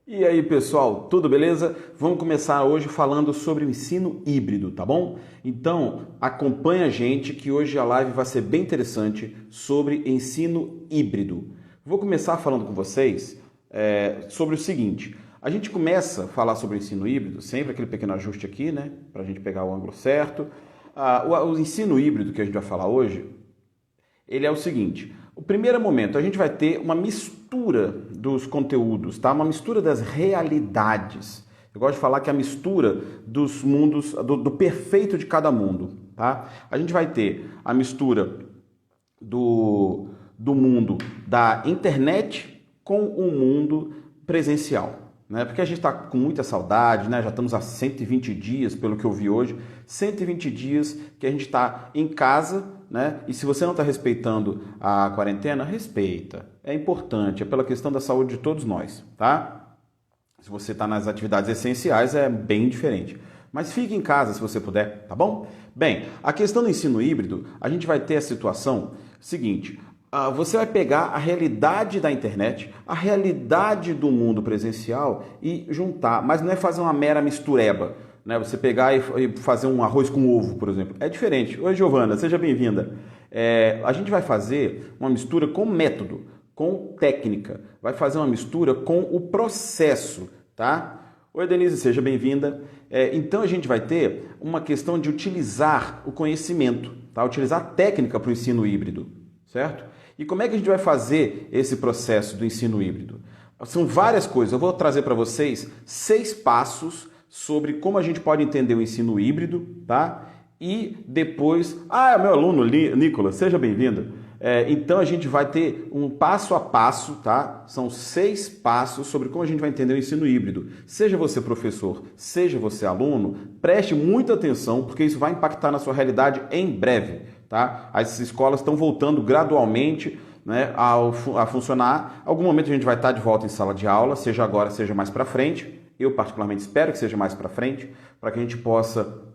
E aí, pessoal, tudo beleza? Vamos começar hoje falando sobre o ensino híbrido, tá bom? Então, acompanha a gente que hoje a live vai ser bem interessante sobre ensino híbrido. Vou começar falando com vocês sobre o seguinte. A gente começa a falar sobre o ensino híbrido, sempre aquele pequeno ajuste aqui, né? Para a gente pegar o ângulo certo. O ensino híbrido que a gente vai falar hoje, ele é o seguinte: o primeiro momento, a gente vai ter uma mistura dos conteúdos, tá? Uma mistura das realidades. Eu gosto de falar que é a mistura dos mundos, do perfeito de cada mundo, tá? A gente vai ter a mistura do mundo da internet com o mundo presencial, né? Porque a gente está com muita saudade, né? Já estamos há 120 dias, pelo que eu vi hoje, 120 dias que a gente está em casa, né? E se você não está respeitando a quarentena, respeita. É importante, é pela questão da saúde de todos nós, tá? Se você está nas atividades essenciais, é bem diferente. Mas fique em casa se você puder, tá bom? Bem, a questão do ensino híbrido, a gente vai ter a situação seguinte: você vai pegar a realidade da internet, a realidade do mundo presencial e juntar, mas não é fazer uma mera mistureba, né? Você pegar e fazer um arroz com ovo, por exemplo. É diferente. Oi, Giovana, seja bem-vinda. A gente vai fazer uma mistura com método, com técnica, vai fazer uma mistura com o processo, tá? Oi, Denise, seja bem-vinda. Então a gente vai ter uma questão de utilizar o conhecimento, tá? Utilizar a técnica para o ensino híbrido, certo? E como é que a gente vai fazer esse processo do ensino híbrido? São várias coisas. Eu vou trazer para vocês 6 passos sobre como a gente pode entender o ensino híbrido, tá? E depois... é meu aluno, Nicolas, seja bem-vindo. Então a gente vai ter um passo a passo, tá? São 6 passos sobre como a gente vai entender o ensino híbrido. Seja você professor, seja você aluno, preste muita atenção, porque isso vai impactar na sua realidade em breve, tá? As escolas estão voltando gradualmente, né, a funcionar. Algum momento a gente vai estar de volta em sala de aula, seja agora, seja mais para frente. Eu particularmente espero que seja mais para frente, para que a gente possa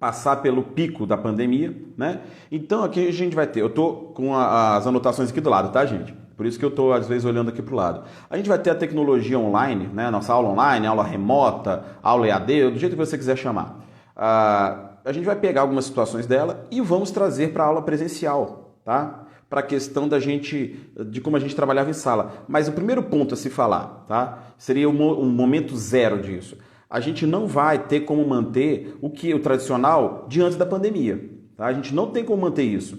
passar pelo pico da pandemia, né? Então aqui a gente vai ter, eu tô com as anotações aqui do lado, tá, gente? Por isso que eu tô às vezes olhando aqui pro lado. A gente vai ter a tecnologia online, né? Nossa aula online, aula remota, aula EAD, do jeito que você quiser chamar. A gente vai pegar algumas situações dela e vamos trazer para a aula presencial, tá? Para a questão de como a gente trabalhava em sala. Mas o primeiro ponto a se falar, tá? Seria um momento zero disso. A gente não vai ter como manter o tradicional de antes da pandemia, tá? A gente não tem como manter isso.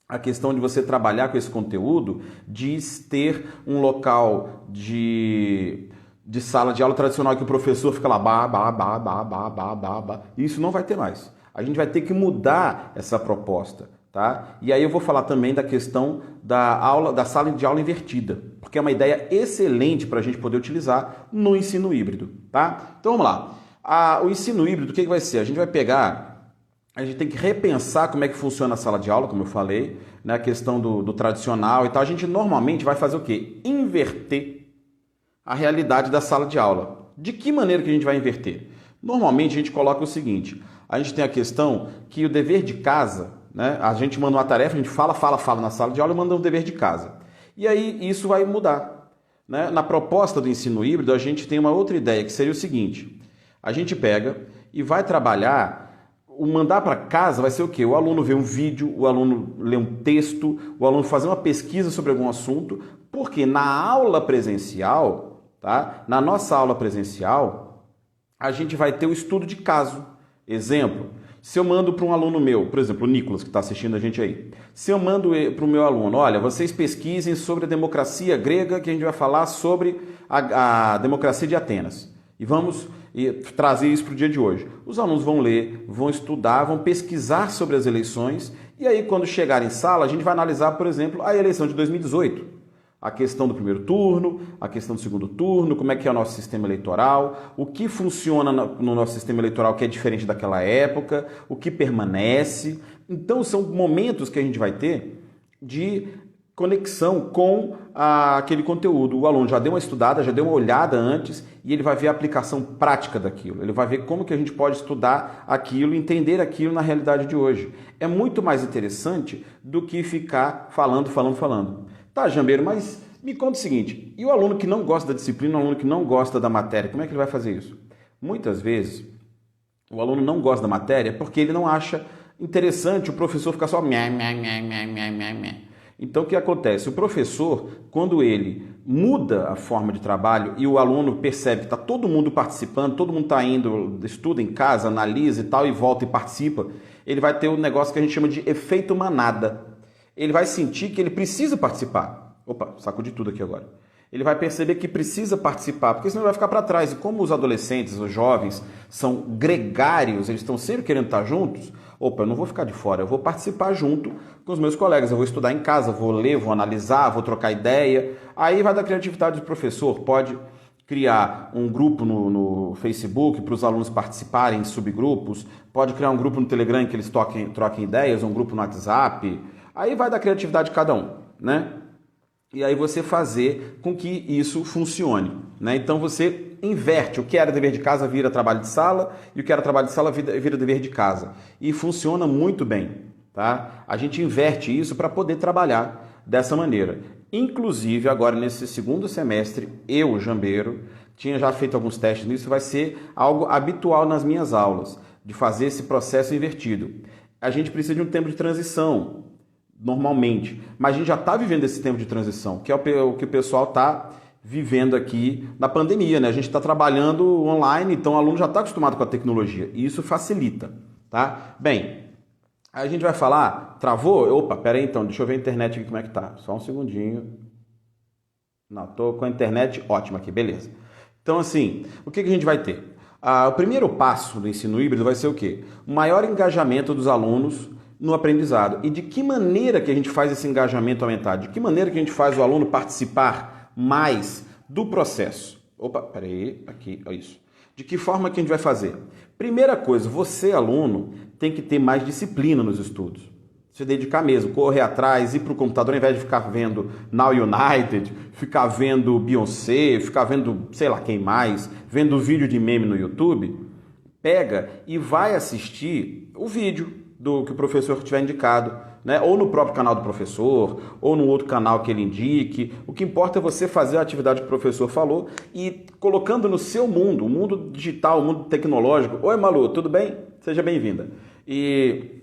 A questão de você trabalhar com esse conteúdo, de ter um local de sala de aula tradicional que o professor fica lá, isso não vai ter mais. A gente vai ter que mudar essa proposta, tá? E aí eu vou falar também da questão da sala de aula invertida, porque é uma ideia excelente para a gente poder utilizar no ensino híbrido, tá? Então vamos lá. O ensino híbrido, o que vai ser? A gente tem que repensar como é que funciona a sala de aula, como eu falei, né? A questão do tradicional e tal. A gente normalmente vai fazer o quê? Inverter a realidade da sala de aula. De que maneira que a gente vai inverter? Normalmente a gente coloca o seguinte: a gente tem a questão que o dever de casa, né? A gente manda uma tarefa, a gente fala na sala de aula e manda um dever de casa. E aí isso vai mudar, né? Na proposta do ensino híbrido, a gente tem uma outra ideia, que seria o seguinte: a gente pega e vai trabalhar, o mandar para casa vai ser o quê? O aluno vê um vídeo, o aluno lê um texto, o aluno fazer uma pesquisa sobre algum assunto, porque na aula presencial, tá? Na nossa aula presencial, a gente vai ter o estudo de caso. Exemplo: se eu mando para um aluno meu, por exemplo, o Nicolas, que está assistindo a gente aí, se eu mando para o meu aluno, olha, vocês pesquisem sobre a democracia grega, que a gente vai falar sobre a democracia de Atenas, e vamos trazer isso para o dia de hoje. Os alunos vão ler, vão estudar, vão pesquisar sobre as eleições, e aí quando chegar em sala, a gente vai analisar, por exemplo, a eleição de 2018. A questão do primeiro turno, a questão do segundo turno, como é que é o nosso sistema eleitoral, o que funciona no nosso sistema eleitoral que é diferente daquela época, o que permanece. Então são momentos que a gente vai ter de conexão com aquele conteúdo. O aluno já deu uma estudada, já deu uma olhada antes e ele vai ver a aplicação prática daquilo. Ele vai ver como que a gente pode estudar aquilo, entender aquilo na realidade de hoje. É muito mais interessante do que ficar falando. Tá, Jambeiro, mas Me conta o seguinte, e o aluno que não gosta da disciplina, o aluno que não gosta da matéria, como é que ele vai fazer isso? Muitas vezes, o aluno não gosta da matéria porque ele não acha interessante o professor ficar só... Então, o que acontece? O professor, quando ele muda a forma de trabalho e o aluno percebe que está todo mundo participando, todo mundo está indo, estuda em casa, analisa e tal, e volta e participa, ele vai ter um negócio que a gente chama de efeito manada. Ele vai sentir que ele precisa participar. Opa, sacudi tudo aqui agora. Ele vai perceber que precisa participar, porque senão ele vai ficar para trás. E como os adolescentes, os jovens, são gregários, eles estão sempre querendo estar juntos, opa, eu não vou ficar de fora, eu vou participar junto com os meus colegas, eu vou estudar em casa, vou ler, vou analisar, vou trocar ideia. Aí vai da criatividade do professor, pode criar um grupo no Facebook para os alunos participarem em subgrupos, pode criar um grupo no Telegram em que eles troquem ideias, um grupo no WhatsApp. Aí vai da criatividade de cada um, né? E aí você fazer com que isso funcione, né? Então você inverte, o que era dever de casa vira trabalho de sala e o que era trabalho de sala vira dever de casa. E funciona muito bem, tá? A gente inverte isso para poder trabalhar dessa maneira. Inclusive, agora nesse segundo semestre, eu, Jambeiro, tinha já feito alguns testes nisso, vai ser algo habitual nas minhas aulas, de fazer esse processo invertido. A gente precisa de um tempo de transição, normalmente, mas a gente já está vivendo esse tempo de transição, que é o que o pessoal está vivendo aqui na pandemia, né? A gente está trabalhando online, então o aluno já está acostumado com a tecnologia, e isso facilita, tá? Bem, a gente vai falar, travou? Opa, pera aí então, deixa eu ver a internet aqui como é que tá, só um segundinho. Não, tô com a internet ótima aqui, beleza. Então assim, o que a gente vai ter? O primeiro passo do ensino híbrido vai ser o quê? O maior engajamento dos alunos no aprendizado. E de que maneira que a gente faz esse engajamento aumentar? De que maneira que a gente faz o aluno participar mais do processo? Opa, peraí, aqui, é isso. De que forma que a gente vai fazer? Primeira coisa, você, aluno, tem que ter mais disciplina nos estudos. Se dedicar mesmo, correr atrás, ir para o computador, ao invés de ficar vendo Now United, ficar vendo Beyoncé, ficar vendo sei lá quem mais, vendo vídeo de meme no YouTube, pega e vai assistir o vídeo do que o professor tiver indicado, né? Ou no próprio canal do professor, ou no outro canal que ele indique. O que importa é você fazer a atividade que o professor falou e colocando no seu mundo, o mundo digital, o mundo tecnológico. Oi, Malu, tudo bem? Seja bem-vinda. E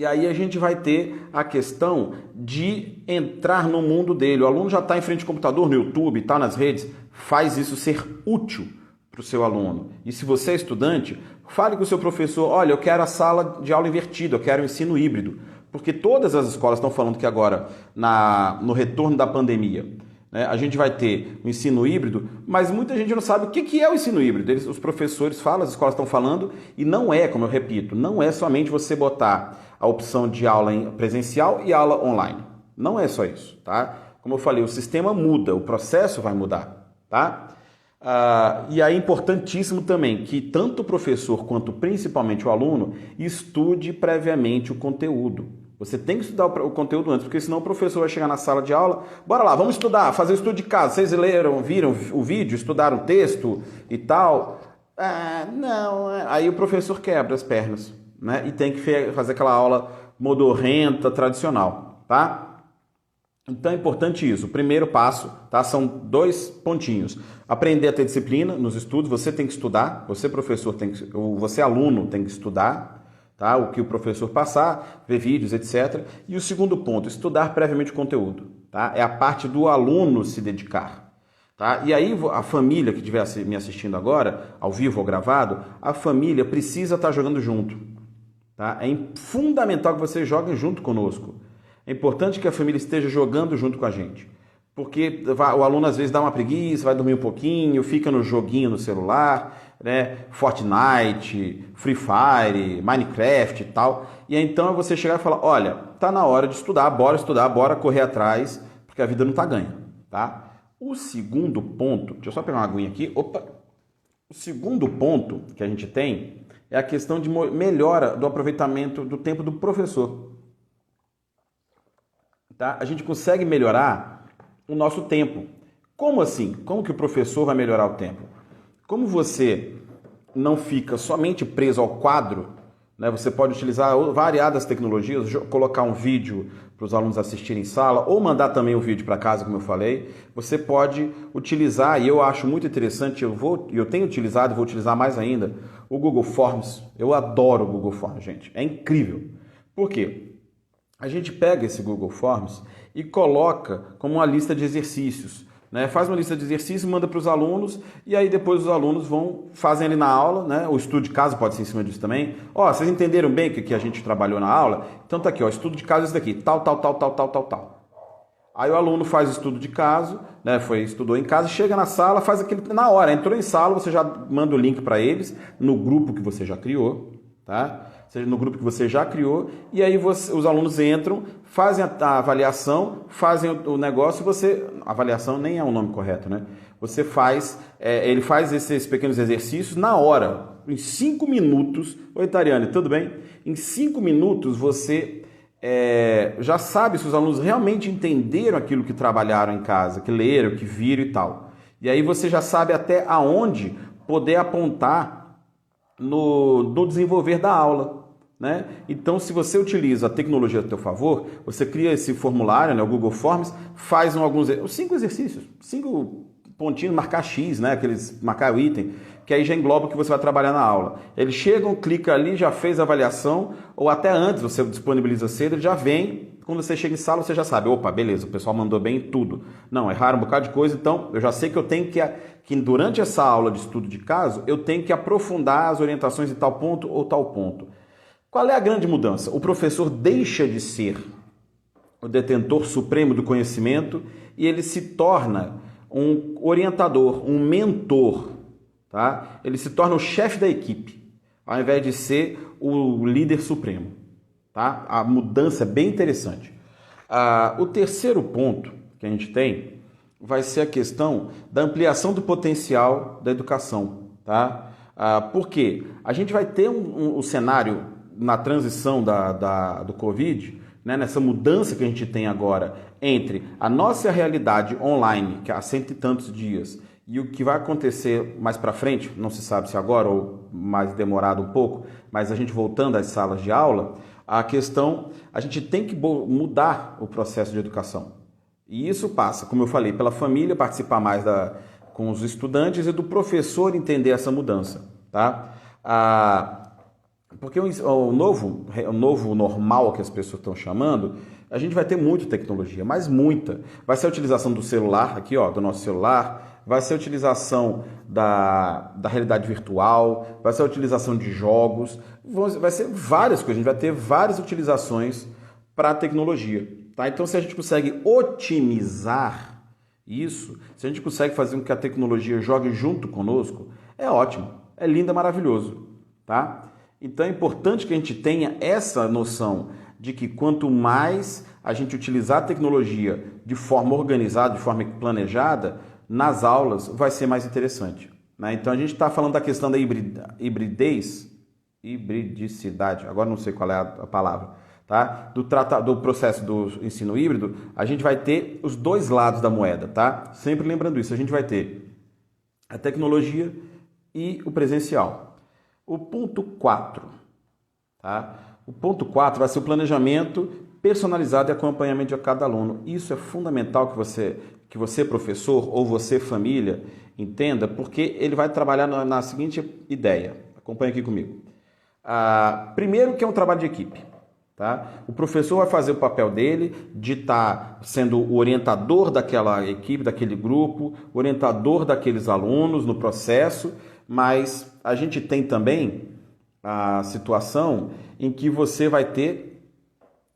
aí a gente vai ter a questão de entrar no mundo dele. O aluno já está em frente ao computador, no YouTube, está nas redes, faz isso ser útil para o seu aluno. E se você é estudante, fale com o seu professor, olha, eu quero a sala de aula invertida, eu quero o ensino híbrido. Porque todas as escolas estão falando que agora, no retorno da pandemia, né, a gente vai ter o ensino híbrido, mas muita gente não sabe o que é o ensino híbrido. Os professores falam, as escolas estão falando, e não é, como eu repito, não é somente você botar a opção de aula presencial e aula online. Não é só isso, tá? Como eu falei, o sistema muda, o processo vai mudar, tá? E aí é importantíssimo também que tanto o professor quanto principalmente o aluno estude previamente o conteúdo. Você tem que estudar o conteúdo antes, porque senão o professor vai chegar na sala de aula, bora lá, vamos estudar, fazer o estudo de casa. Vocês viram o vídeo, estudaram o texto e tal? Não, aí o professor quebra as pernas, né? E tem que fazer aquela aula modorrenta, tradicional, tá? Então é importante isso. O primeiro passo, tá? São 2 pontinhos. Aprender a ter disciplina nos estudos. Você tem que estudar. Você, professor, você, aluno, tem que estudar, tá? O que o professor passar, ver vídeos, etc. E o segundo ponto, estudar previamente o conteúdo, tá? É a parte do aluno se dedicar, tá? E aí a família que estiver me assistindo agora, ao vivo ou gravado, a família precisa estar jogando junto, tá? É fundamental que vocês joguem junto conosco. É importante que a família esteja jogando junto com a gente, porque o aluno às vezes dá uma preguiça, vai dormir um pouquinho, fica no joguinho no celular, né? Fortnite, Free Fire, Minecraft e tal, e então é você chegar e falar, olha, tá na hora de estudar, bora correr atrás, porque a vida não tá ganha, tá? O segundo ponto, deixa eu só pegar uma aguinha aqui, opa! O segundo ponto que a gente tem é a questão de melhora do aproveitamento do tempo do professor. Tá? A gente consegue melhorar o nosso tempo. Como assim? Como que o professor vai melhorar o tempo? Como você não fica somente preso ao quadro, né? Você pode utilizar variadas tecnologias, colocar um vídeo para os alunos assistirem em sala, ou mandar também o vídeo para casa, como eu falei. Você pode utilizar, e eu acho muito interessante, eu tenho utilizado e vou utilizar mais ainda, o Google Forms. Eu adoro o Google Forms, gente. É incrível. Por quê? A gente pega esse Google Forms e coloca como uma lista de exercícios, né? Faz uma lista de exercícios, manda para os alunos e aí depois os alunos fazem ali na aula, né? O estudo de caso pode ser em cima disso também. Ó, vocês entenderam bem o que a gente trabalhou na aula? Então tá aqui, ó, estudo de caso é esse daqui, tal. Aí o aluno faz o estudo de caso, né? Estudou em casa, chega na sala, faz aquele na hora, entrou em sala, você já manda o link para eles no grupo que você já criou, tá? Seja no grupo que você já criou, e aí os alunos entram, fazem a avaliação, fazem o negócio, a avaliação nem é o nome correto, né? Você faz, ele faz esses pequenos exercícios na hora, em 5 minutos. Oi, Tariane, tudo bem? Em 5 minutos você já sabe se os alunos realmente entenderam aquilo que trabalharam em casa, que leram, que viram e tal. E aí você já sabe até aonde poder apontar no desenvolver da aula, né? Então, se você utiliza a tecnologia a seu favor, você cria esse formulário, né, o Google Forms, faz alguns 5 exercícios, 5 pontinhos, marcar X, né, marcar o item, que aí já engloba o que você vai trabalhar na aula. Eles chegam, clica ali, já fez a avaliação, ou até antes, você disponibiliza cedo, ele já vem, quando você chega em sala, você já sabe, opa, beleza, o pessoal mandou bem em tudo. Não, erraram um bocado de coisa, então eu já sei que eu tenho que durante essa aula de estudo de caso, eu tenho que aprofundar as orientações de tal ponto ou tal ponto. Qual é a grande mudança? O professor deixa de ser o detentor supremo do conhecimento e ele se torna um orientador, um mentor, tá? Ele se torna o chefe da equipe, ao invés de ser o líder supremo, tá? A mudança é bem interessante. O terceiro ponto que a gente tem vai ser a questão da ampliação do potencial da educação, tá? Porque a gente vai ter um cenário na transição do Covid, né, nessa mudança que a gente tem agora entre a nossa realidade online, que há 100 e tantos dias, e o que vai acontecer mais para frente, não se sabe se agora ou mais demorado um pouco, mas a gente voltando às salas de aula, a gente tem que mudar o processo de educação. E isso passa, como eu falei, pela família participar mais com os estudantes e do professor entender essa mudança, tá? Porque o novo normal que as pessoas estão chamando, a gente vai ter muita tecnologia, mas muita. Vai ser a utilização do celular, aqui ó, do nosso celular, vai ser a utilização da realidade virtual, vai ser a utilização de jogos, vai ser várias coisas, a gente vai ter várias utilizações para a tecnologia. Tá? Então, se a gente consegue otimizar isso, se a gente consegue fazer com que a tecnologia jogue junto conosco, é ótimo, é lindo, é maravilhoso. Tá? Então é importante que a gente tenha essa noção de que quanto mais a gente utilizar a tecnologia de forma organizada, de forma planejada, nas aulas vai ser mais interessante, né? Então a gente está falando da questão da hibridicidade, agora não sei qual é a palavra, tá? Do processo do ensino híbrido, a gente vai ter os dois lados da moeda, tá? Sempre lembrando isso, a gente vai ter a tecnologia e o presencial. O ponto 4, tá? O ponto 4 vai ser o planejamento personalizado e acompanhamento de cada aluno. Isso é fundamental que você professor, ou você família, entenda, porque ele vai trabalhar na seguinte ideia. Acompanha aqui comigo. Primeiro que é um trabalho de equipe. Tá? O professor vai fazer o papel dele de estar sendo o orientador daquela equipe, daquele grupo, orientador daqueles alunos no processo, mas a gente tem também a situação em que você vai ter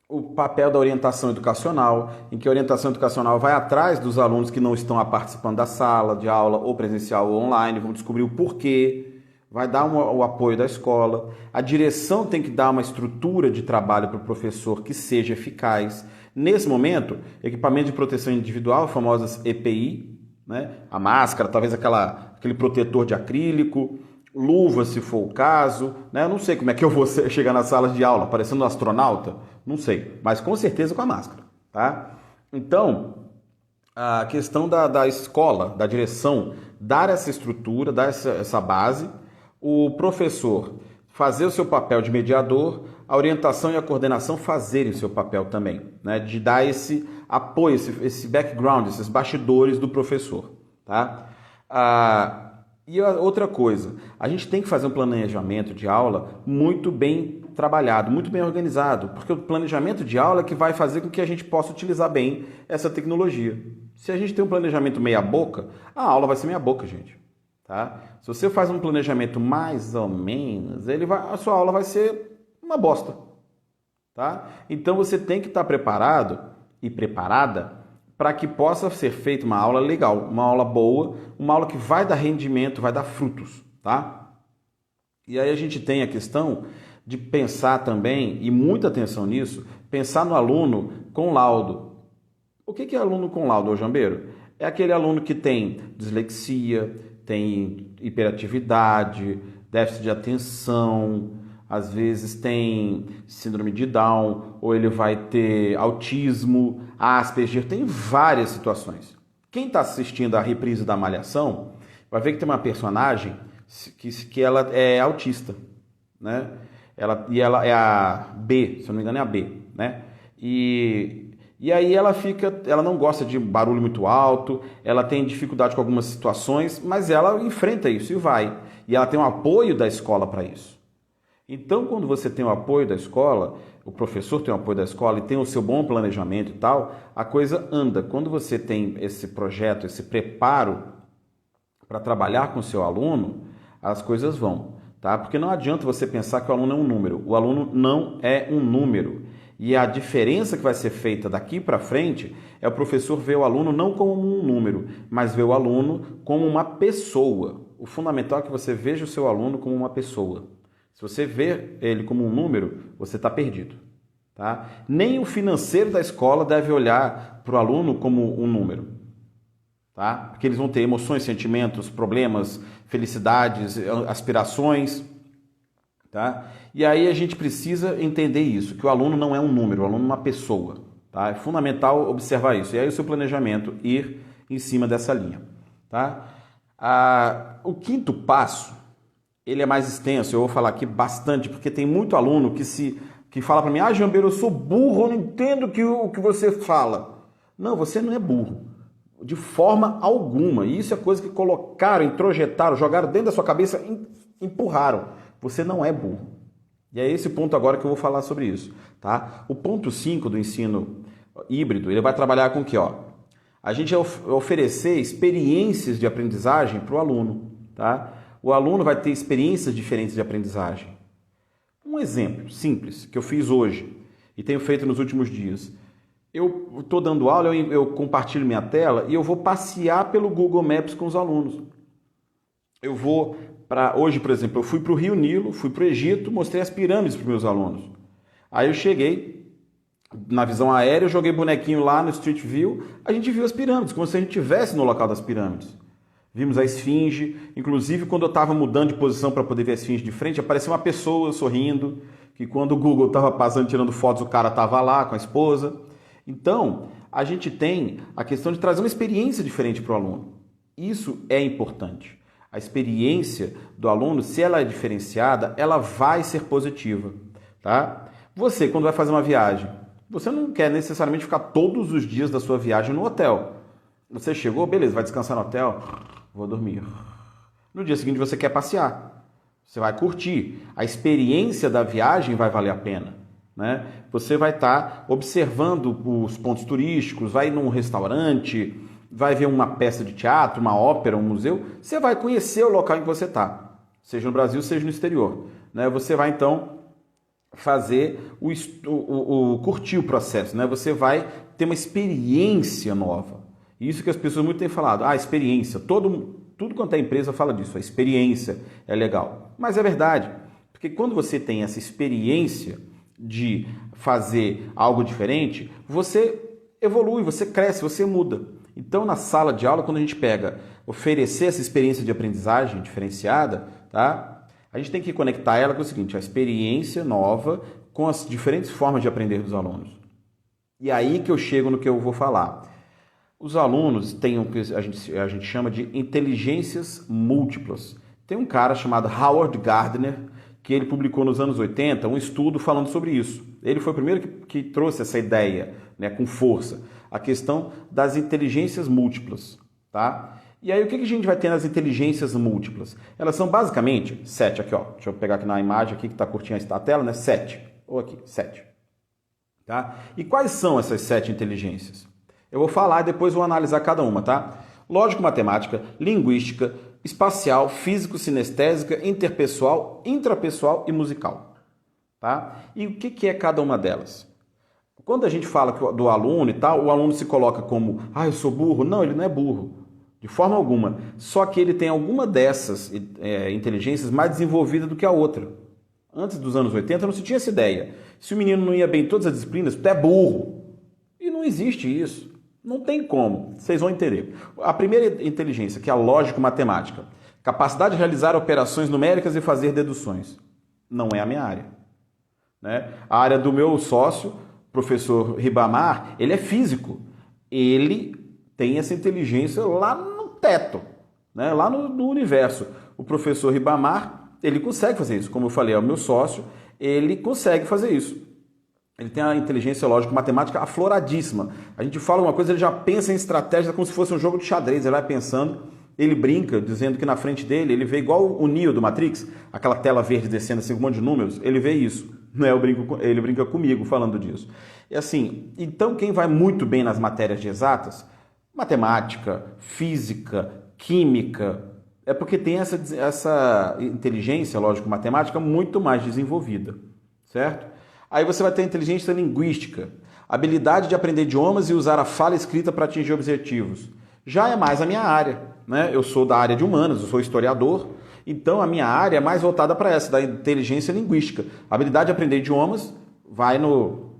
o papel da orientação educacional, em que a orientação educacional vai atrás dos alunos que não estão participando da sala de aula, ou presencial ou online, vão descobrir o porquê, vai dar o apoio da escola. A direção tem que dar uma estrutura de trabalho para o professor que seja eficaz. Nesse momento, equipamento de proteção individual, famosas EPI, né? A máscara, talvez aquele protetor de acrílico, luva se for o caso, né? Eu não sei como é que eu vou chegar nas salas de aula, parecendo um astronauta, não sei, mas com certeza com a máscara, tá? Então, a questão da escola, da direção, dar essa estrutura, dar essa base, o professor fazer o seu papel de mediador, a orientação e a coordenação fazerem o seu papel também, né? De dar esse apoio, esse background, esses bastidores do professor, tá? E outra coisa, a gente tem que fazer um planejamento de aula muito bem trabalhado, muito bem organizado, porque o planejamento de aula é que vai fazer com que a gente possa utilizar bem essa tecnologia. Se a gente tem um planejamento meia boca, a aula vai ser meia boca, gente. Tá? Se você faz um planejamento mais ou menos, a sua aula vai ser uma bosta. Tá? Então você tem que estar preparado e preparada para que possa ser feita uma aula legal, uma aula boa, uma aula que vai dar rendimento, vai dar frutos. Tá? E aí a gente tem a questão de pensar também, e muita atenção nisso, pensar no aluno com laudo. O que é aluno com laudo, ô Jambeiro? É aquele aluno que tem dislexia, tem hiperatividade, déficit de atenção, às vezes tem síndrome de Down, ou ele vai ter autismo, Asperger, tem várias situações. Quem está assistindo a reprise da Malhação vai ver que tem uma personagem que ela é autista, né? Ela é a B, se eu não me engano é a B, né? E aí ela não gosta de barulho muito alto, ela tem dificuldade com algumas situações, mas ela enfrenta isso e vai. E ela tem um apoio da escola para isso. Então, quando você tem o apoio da escola, o professor tem o apoio da escola e tem o seu bom planejamento e tal, a coisa anda. Quando você tem esse projeto, esse preparo para trabalhar com o seu aluno, as coisas vão, tá? Porque não adianta você pensar que o aluno é um número. O aluno não é um número. E a diferença que vai ser feita daqui para frente é o professor ver o aluno não como um número, mas ver o aluno como uma pessoa. O fundamental é que você veja o seu aluno como uma pessoa. Se você vê ele como um número, você está perdido. Tá? Nem o financeiro da escola deve olhar para o aluno como um número. Tá? Porque eles vão ter emoções, sentimentos, problemas, felicidades, aspirações. Tá? E aí a gente precisa entender isso, que o aluno não é um número, o aluno é uma pessoa. Tá? É fundamental observar isso. E aí o seu planejamento ir em cima dessa linha. Tá? O quinto passo, ele é mais extenso, eu vou falar aqui bastante, porque tem muito aluno que fala para mim, Jambeiro, eu sou burro, eu não entendo o que você fala. Não, você não é burro, de forma alguma. E isso é coisa que colocaram, introjetaram, jogaram dentro da sua cabeça, empurraram. Você não é burro. E é esse ponto agora que eu vou falar sobre isso. Tá? O ponto 5 do ensino híbrido, ele vai trabalhar com o quê? A gente oferecer experiências de aprendizagem para o aluno. Tá? O aluno vai ter experiências diferentes de aprendizagem. Um exemplo simples que eu fiz hoje e tenho feito nos últimos dias. Eu estou dando aula, eu compartilho minha tela e eu vou passear pelo Google Maps com os alunos. Eu vou hoje, por exemplo, eu fui para o Rio Nilo, fui para o Egito, mostrei as pirâmides para os meus alunos. Aí eu cheguei na visão aérea, eu joguei bonequinho lá no Street View, a gente viu as pirâmides, como se a gente estivesse no local das pirâmides. Vimos a esfinge, inclusive quando eu estava mudando de posição para poder ver a esfinge de frente, apareceu uma pessoa sorrindo, que quando o Google estava passando, tirando fotos, o cara estava lá com a esposa. Então, a gente tem a questão de trazer uma experiência diferente para o aluno. Isso é importante. A experiência do aluno, se ela é diferenciada, ela vai ser positiva. Tá? Você, quando vai fazer uma viagem, você não quer necessariamente ficar todos os dias da sua viagem no hotel. Você chegou, beleza, vai descansar no hotel? Vou dormir. No dia seguinte você quer passear. Você vai curtir. A experiência da viagem vai valer a pena. Né? Você vai estar observando os pontos turísticos, vai num restaurante, vai ver uma peça de teatro, uma ópera, um museu. Você vai conhecer o local em que você está. Seja no Brasil, seja no exterior. Né? Você vai, então, fazer curtir o processo. Né? Você vai ter uma experiência nova. Isso que as pessoas muito têm falado. Experiência. Tudo quanto é empresa fala disso. A experiência é legal. Mas é verdade. Porque quando você tem essa experiência de fazer algo diferente, você evolui, você cresce, você muda. Então, na sala de aula, quando a gente oferecer essa experiência de aprendizagem diferenciada, tá? A gente tem que conectar ela com o seguinte, a experiência nova com as diferentes formas de aprender dos alunos. E aí que eu chego no que eu vou falar. Os alunos têm o que a gente chama de inteligências múltiplas. Tem um cara chamado Howard Gardner que ele publicou nos anos 80, um estudo falando sobre isso. Ele foi o primeiro que trouxe essa ideia, né, com força, a questão das inteligências múltiplas, tá? E aí o que a gente vai ter nas inteligências múltiplas? Elas são basicamente 7 aqui, ó. Deixa eu pegar aqui na imagem aqui que está curtinha a tela, né? 7. Ou aqui, 7. Tá? E quais são essas 7 inteligências? Eu vou falar e depois vou analisar cada uma, tá? Lógico-matemática, linguística, espacial, físico-sinestésica, interpessoal, intrapessoal e musical. Tá? E o que é cada uma delas? Quando a gente fala do aluno e tal, o aluno se coloca como, eu sou burro. Não, ele não é burro, de forma alguma. Só que ele tem alguma dessas inteligências mais desenvolvida do que a outra. Antes dos anos 80 não se tinha essa ideia. Se o menino não ia bem em todas as disciplinas, tu é burro. E não existe isso. Não tem como, vocês vão entender. A primeira inteligência, que é a lógico-matemática, capacidade de realizar operações numéricas e fazer deduções. Não é a minha área. Né? A área do meu sócio, professor Ribamar, ele é físico. Ele tem essa inteligência lá no teto, né? Lá no universo. O professor Ribamar, ele consegue fazer isso. Como eu falei, é o meu sócio, ele consegue fazer isso. Ele tem a inteligência lógico-matemática afloradíssima. A gente fala uma coisa, ele já pensa em estratégia como se fosse um jogo de xadrez. Ele vai pensando, ele brinca, dizendo que na frente dele, ele vê igual o Neo do Matrix, aquela tela verde descendo assim, com um monte de números, ele vê isso. Né? Ele brinca comigo falando disso. E assim, então quem vai muito bem nas matérias de exatas, matemática, física, química, é porque tem essa inteligência lógico-matemática muito mais desenvolvida, certo? Aí você vai ter a inteligência linguística, habilidade de aprender idiomas e usar a fala escrita para atingir objetivos. Já é mais a minha área, né? Eu sou da área de humanas, eu sou historiador, então a minha área é mais voltada para essa, da inteligência linguística. A habilidade de aprender idiomas vai no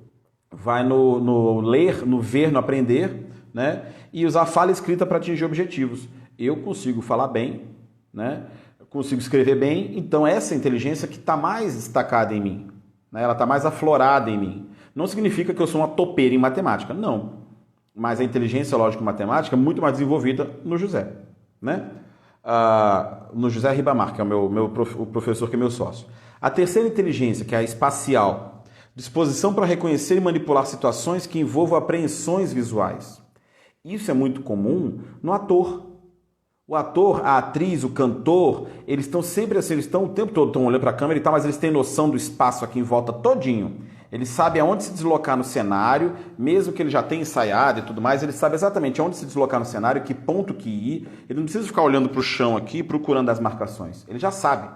ler, no ver, no aprender, né? E usar a fala escrita para atingir objetivos. Eu consigo falar bem, né? Consigo escrever bem, então essa inteligência que está mais destacada em mim. Ela está mais aflorada em mim. Não significa que eu sou uma topeira em matemática, não. Mas a inteligência lógico-matemática é muito mais desenvolvida no José. Né? No José Ribamar, que é o professor que é meu sócio. A terceira inteligência, que é a espacial. Disposição para reconhecer e manipular situações que envolvam apreensões visuais. Isso é muito comum no ator. O ator, a atriz, o cantor, eles estão sempre assim, eles estão o tempo todo olhando para a câmera e tal, mas eles têm noção do espaço aqui em volta todinho. Eles sabem aonde se deslocar no cenário, mesmo que ele já tenha ensaiado e tudo mais, ele sabe exatamente aonde se deslocar no cenário, que ponto que ir. Ele não precisa ficar olhando para o chão aqui, procurando as marcações. Ele já sabe.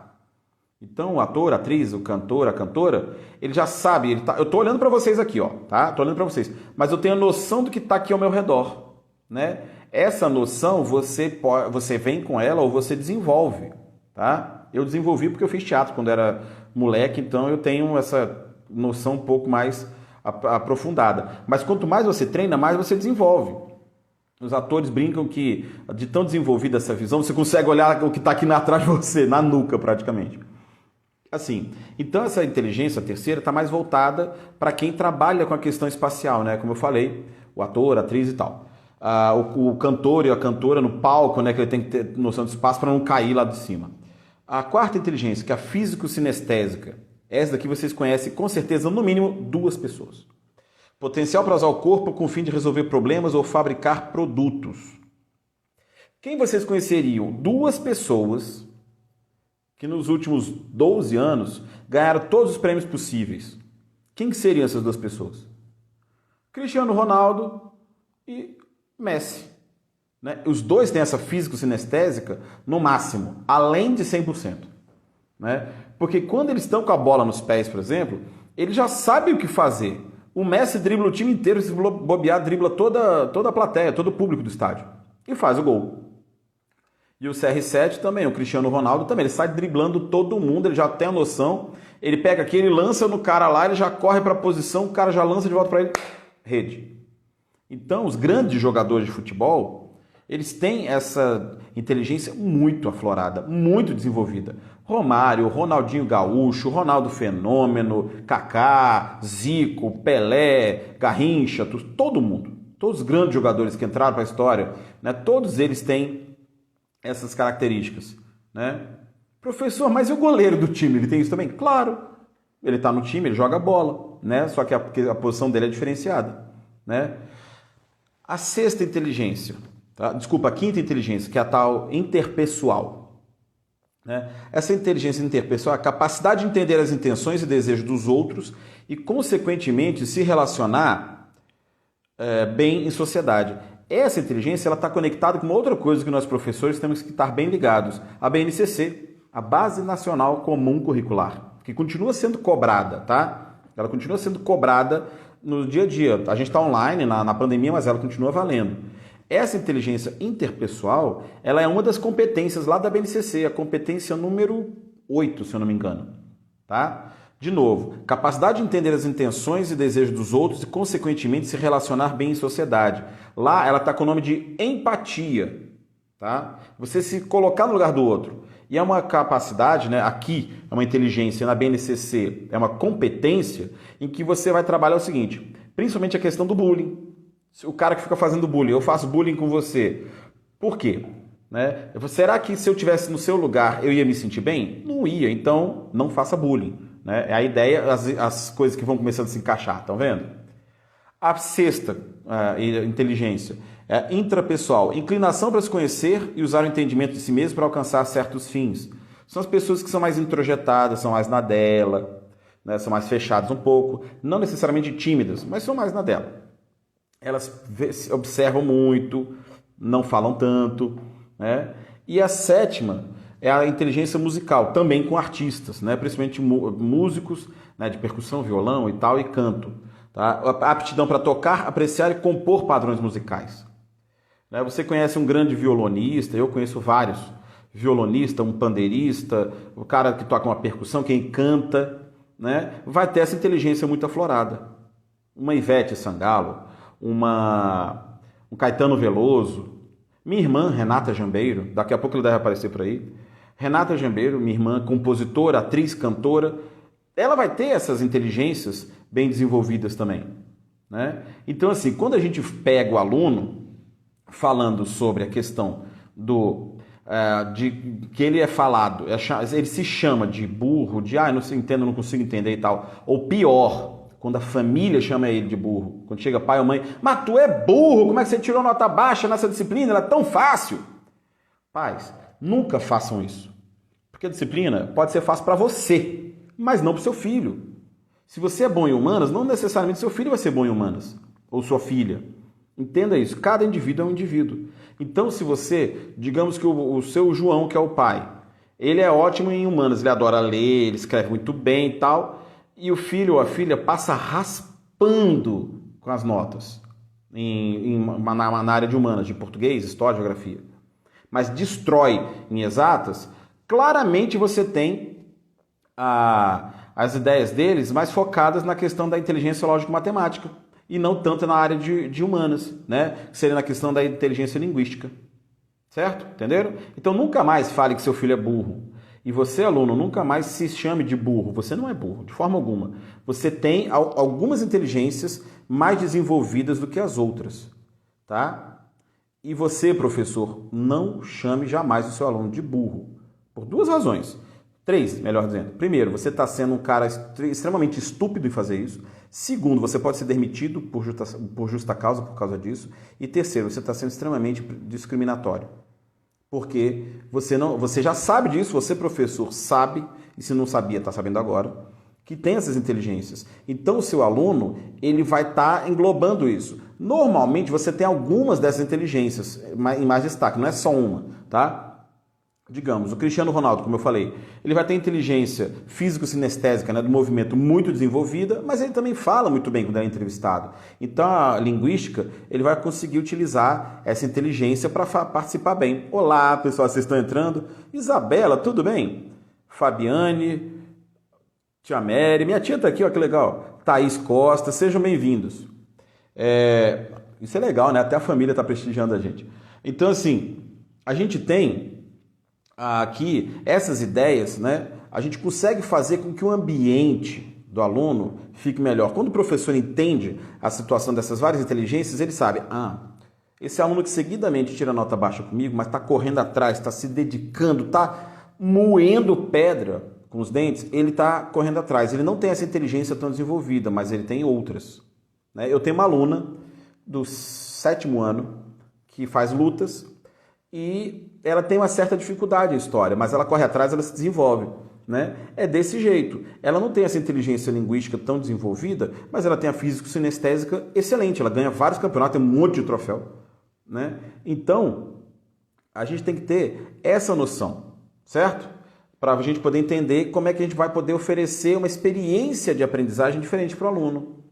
Então, o ator, a atriz, o cantor, a cantora, ele já sabe. Eu estou olhando para vocês aqui, ó, tá? Estou olhando para vocês. Mas eu tenho a noção do que está aqui ao meu redor, né? Essa noção, você vem com ela ou você desenvolve, tá? Eu desenvolvi porque eu fiz teatro quando era moleque, então eu tenho essa noção um pouco mais aprofundada. Mas quanto mais você treina, mais você desenvolve. Os atores brincam que, de tão desenvolvida essa visão, você consegue olhar o que está aqui atrás de você, na nuca praticamente. Assim, então essa inteligência terceira está mais voltada para quem trabalha com a questão espacial, né? Como eu falei, o ator, a atriz e tal. O cantor e a cantora no palco, né, que ele tem que ter noção de espaço para não cair lá de cima. A quarta inteligência, que é a físico-sinestésica. Essa daqui vocês conhecem com certeza, no mínimo, 2 pessoas. Potencial para usar o corpo com o fim de resolver problemas ou fabricar produtos. Quem vocês conheceriam? 2 pessoas que nos últimos 12 anos ganharam todos os prêmios possíveis. Quem que seriam essas 2 pessoas? Cristiano Ronaldo e Messi. Né? Os dois têm essa físico-sinestésica no máximo, além de 100%. Né? Porque quando eles estão com a bola nos pés, por exemplo, eles já sabem o que fazer. O Messi dribla o time inteiro, se bobear, dribla toda a plateia, todo o público do estádio. E faz o gol. E o CR7 também, o Cristiano Ronaldo também, ele sai driblando todo mundo, ele já tem a noção. Ele pega aqui, ele lança no cara lá, ele já corre para a posição, o cara já lança de volta para ele, rede. Então, os grandes jogadores de futebol, eles têm essa inteligência muito aflorada, muito desenvolvida. Romário, Ronaldinho Gaúcho, Ronaldo Fenômeno, Kaká, Zico, Pelé, Garrincha, todo mundo. Todos os grandes jogadores que entraram para a história, né, todos eles têm essas características. Né? Professor, mas e o goleiro do time, ele tem isso também? Claro, ele está no time, ele joga bola, né? Só que a posição dele é diferenciada, né? A sexta inteligência, tá? Desculpa, a quinta inteligência, que é a tal interpessoal, né? Essa inteligência interpessoal é a capacidade de entender as intenções e desejos dos outros e, consequentemente, se relacionar bem em sociedade. Essa inteligência está conectada com uma outra coisa que nós professores temos que estar bem ligados, a BNCC, a Base Nacional Comum Curricular, que continua sendo cobrada, tá? Ela continua sendo cobrada no dia a dia. A gente está online na pandemia, mas ela continua valendo. Essa inteligência interpessoal, ela é uma das competências lá da BNCC, a competência número 8, se eu não me engano, tá? De novo, capacidade de entender as intenções e desejos dos outros e, consequentemente, se relacionar bem em sociedade. Lá, ela está com o nome de empatia, tá? Você se colocar no lugar do outro. E é uma capacidade, né? Aqui é uma inteligência, na BNCC é uma competência em que você vai trabalhar o seguinte, principalmente a questão do bullying. O cara que fica fazendo bullying, eu faço bullying com você. Por quê? Né? Será que se eu estivesse no seu lugar eu ia me sentir bem? Não ia, então não faça bullying. Né? É a ideia, as coisas que vão começando a se encaixar, estão vendo? A sexta inteligência é intrapessoal, inclinação para se conhecer e usar o entendimento de si mesmo para alcançar certos fins. São as pessoas que são mais introjetadas, são mais na dela, né? São mais fechadas um pouco, não necessariamente tímidas, mas são mais na dela. Elas observam muito, não falam tanto, né? E a sétima é a inteligência musical, também com artistas, né? Principalmente músicos, né? De percussão, violão e tal, e canto. Tá? A aptidão para tocar, apreciar e compor padrões musicais. Né? Você conhece um grande violonista, eu conheço vários. Violonista, um pandeirista, o cara que toca uma percussão, quem canta, né? Vai ter essa inteligência muito aflorada. Uma Ivete Sangalo, um Caetano Veloso, minha irmã Renata Jambeiro, daqui a pouco ele deve aparecer por aí. Renata Jambeiro, minha irmã, compositora, atriz, cantora, ela vai ter essas inteligências bem desenvolvidas também, né? Então, assim, quando a gente pega o aluno falando sobre a questão de que ele é falado, ele se chama de burro, de não sei, entendo, não consigo entender e tal, ou pior, quando a família chama ele de burro, quando chega pai ou mãe, mas tu é burro, como é que você tirou nota baixa nessa disciplina? Ela é tão fácil. Pais, nunca façam isso, porque a disciplina pode ser fácil para você, mas não para o seu filho. Se você é bom em humanas, não necessariamente seu filho vai ser bom em humanas, ou sua filha. Entenda isso, cada indivíduo é um indivíduo. Então, se você, digamos que o seu João, que é o pai, ele é ótimo em humanas, ele adora ler, ele escreve muito bem e tal, e o filho ou a filha passa raspando com as notas na área de humanas, de português, história, geografia, mas destrói em exatas, claramente você tem as ideias deles mais focadas na questão da inteligência lógico-matemática e não tanto na área de humanas, né? Que seria na questão da inteligência linguística. Certo? Entenderam? Então nunca mais fale que seu filho é burro. E você, aluno, nunca mais se chame de burro. Você não é burro, de forma alguma. Você tem algumas inteligências mais desenvolvidas do que as outras. Tá? E você, professor, não chame jamais o seu aluno de burro. Por duas razões. 3, melhor dizendo. Primeiro, você está sendo um cara extremamente estúpido em fazer isso. Segundo, você pode ser demitido por justa causa por causa disso. E terceiro, você está sendo extremamente discriminatório. Porque você já sabe disso, você, professor, sabe, e se não sabia, está sabendo agora, que tem essas inteligências. Então, o seu aluno, ele vai estar englobando isso. Normalmente, você tem algumas dessas inteligências em mais destaque, não é só uma, tá? Digamos, o Cristiano Ronaldo, como eu falei, ele vai ter inteligência físico-sinestésica, né, do movimento muito desenvolvida, mas ele também fala muito bem quando é entrevistado. Então, a linguística, ele vai conseguir utilizar essa inteligência para participar bem. Olá, pessoal, vocês estão entrando? Isabela, tudo bem? Fabiane, tia Mary, minha tia está aqui, ó, que legal. Thaís Costa, sejam bem-vindos. Isso é legal, né? Até a família está prestigiando a gente. Então, assim, a gente tem aqui essas ideias, né? A gente consegue fazer com que o ambiente do aluno fique melhor. Quando o professor entende a situação dessas várias inteligências, ele sabe, esse aluno que seguidamente tira nota baixa comigo, mas está correndo atrás, está se dedicando, está moendo pedra com os dentes, ele está correndo atrás. Ele não tem essa inteligência tão desenvolvida, mas ele tem outras. Né? Eu tenho uma aluna do 7º ano que faz lutas e ela tem uma certa dificuldade em história, mas ela corre atrás, ela se desenvolve. Né? É desse jeito. Ela não tem essa inteligência linguística tão desenvolvida, mas ela tem a físico-sinestésica excelente. Ela ganha vários campeonatos, tem um monte de troféu. Né? Então, a gente tem que ter essa noção, certo? Para a gente poder entender como é que a gente vai poder oferecer uma experiência de aprendizagem diferente para o aluno.